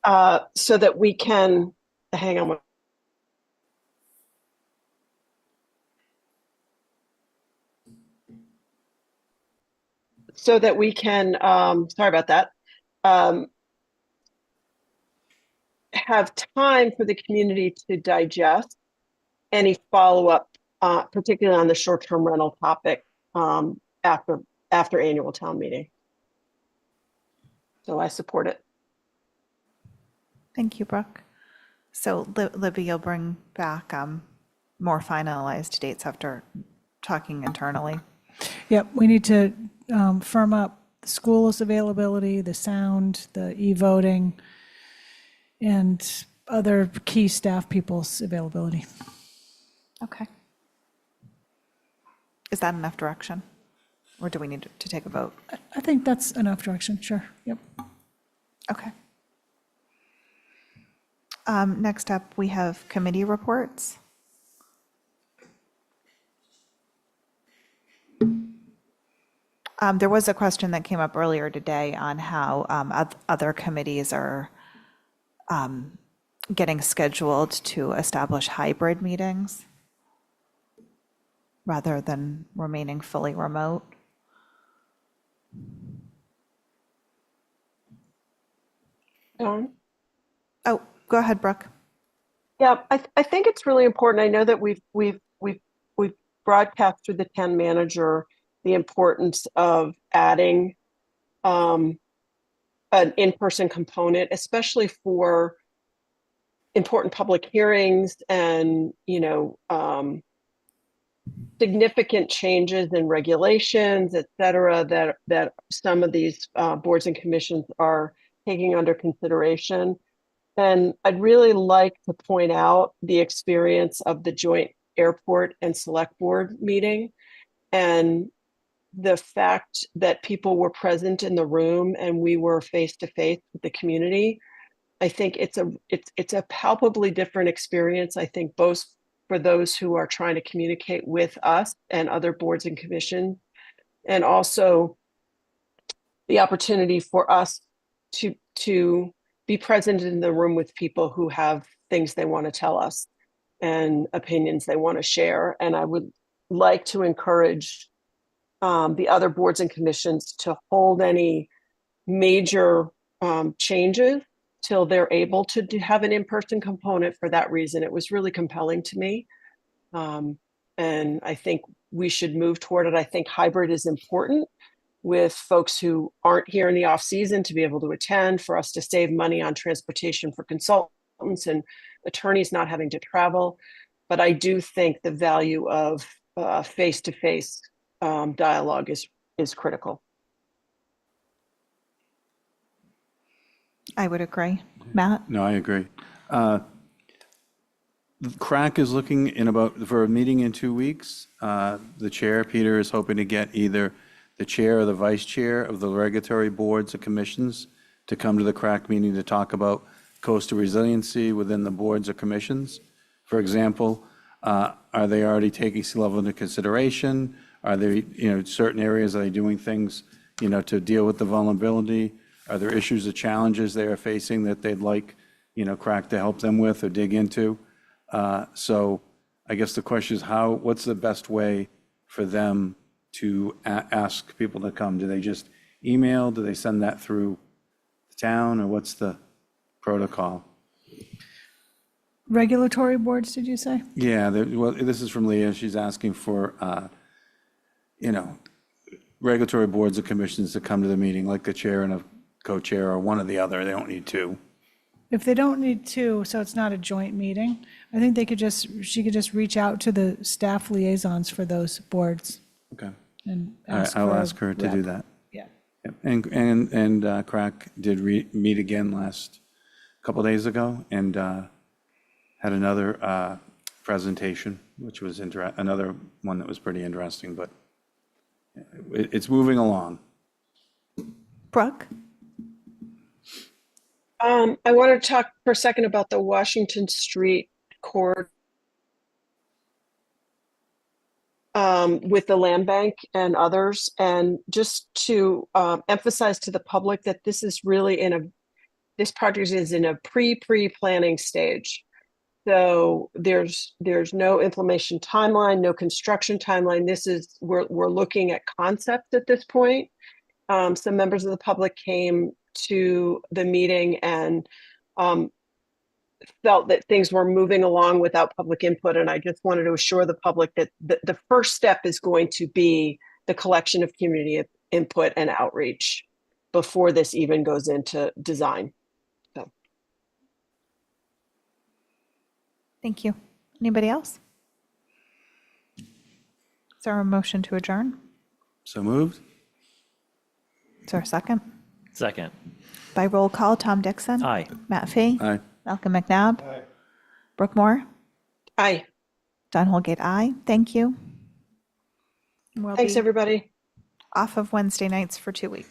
so that we can, hang on. So that we can, sorry about that, have time for the community to digest any follow-up, particularly on the short-term rental topic, after annual town meeting. So I support it. Thank you, Brooke. So Libby, you'll bring back more finalized dates after talking internally. Yep, we need to firm up the school's availability, the sound, the e-voting, and other key staff people's availability. Okay. Is that enough direction? Or do we need to take a vote? I think that's enough direction, sure, yep. Okay. Next up, we have committee reports. There was a question that came up earlier today on how other committees are getting scheduled to establish hybrid meetings rather than remaining fully remote. Dawn? Oh, go ahead, Brooke. Yeah, I think it's really important. I know that we've broadcast through the town manager the importance of adding an in-person component, especially for important public hearings and, significant changes in regulations, et cetera, that some of these boards and commissions are taking under consideration. And I'd really like to point out the experience of the joint airport and select board meeting and the fact that people were present in the room and we were face to face with the community. I think it's a palpably different experience. I think both for those who are trying to communicate with us and other boards and commissions, and also the opportunity for us to be present in the room with people who have things they want to tell us and opinions they want to share. And I would like to encourage the other boards and commissions to hold any major changes till they're able to have an in-person component for that reason. It was really compelling to me. And I think we should move toward it. I think hybrid is important with folks who aren't here in the off season to be able to attend, for us to save money on transportation for consultants and attorneys not having to travel. But I do think the value of face-to-face dialogue is critical. I would agree. Matt? No, I agree. CRAC is looking for a meeting in 2 weeks. The chair, Peter, is hoping to get either the chair or the vice chair of the regulatory boards and commissions to come to the CRAC meeting to talk about coastal resiliency within the boards or commissions. For example, are they already taking sea level into consideration? Are there, certain areas, are they doing things, to deal with the vulnerability? Are there issues or challenges they are facing that they'd like, CRAC to help them with or dig into? So I guess the question is what's the best way for them to ask people to come? Do they just email? Do they send that through the town, or what's the protocol? Regulatory boards, did you say? Yeah, well, this is from Leah. She's asking for, regulatory boards or commissions to come to the meeting, like the chair and a co-chair or one or the other. They don't need two. If they don't need two, so it's not a joint meeting, I think she could just reach out to the staff liaisons for those boards. Okay. And I'll ask her to do that. Yeah. Yep. And CRAC did meet again last couple of days ago and had another presentation, which was another one that was pretty interesting, but it's moving along. Brooke? I want to talk for a second about the Washington Street corridor with the land bank and others, and just to emphasize to the public that this is really in this project is in a pre-planning stage. So there's no implementation timeline, no construction timeline. This is, we're looking at concepts at this point. Some members of the public came to the meeting and felt that things were moving along without public input. And I just wanted to assure the public that the first step is going to be the collection of community input and outreach before this even goes into design. So. Thank you. Anybody else? Is there a motion to adjourn? So moved? Is there a second? Second. By roll call, Tom Dixon. Aye. Matt Fee. Aye. Malcolm McNabb. Aye. Brooke Moore. Aye. Don Holgate, aye. Thank you. Thanks, everybody. Off of Wednesday nights for 2 weeks.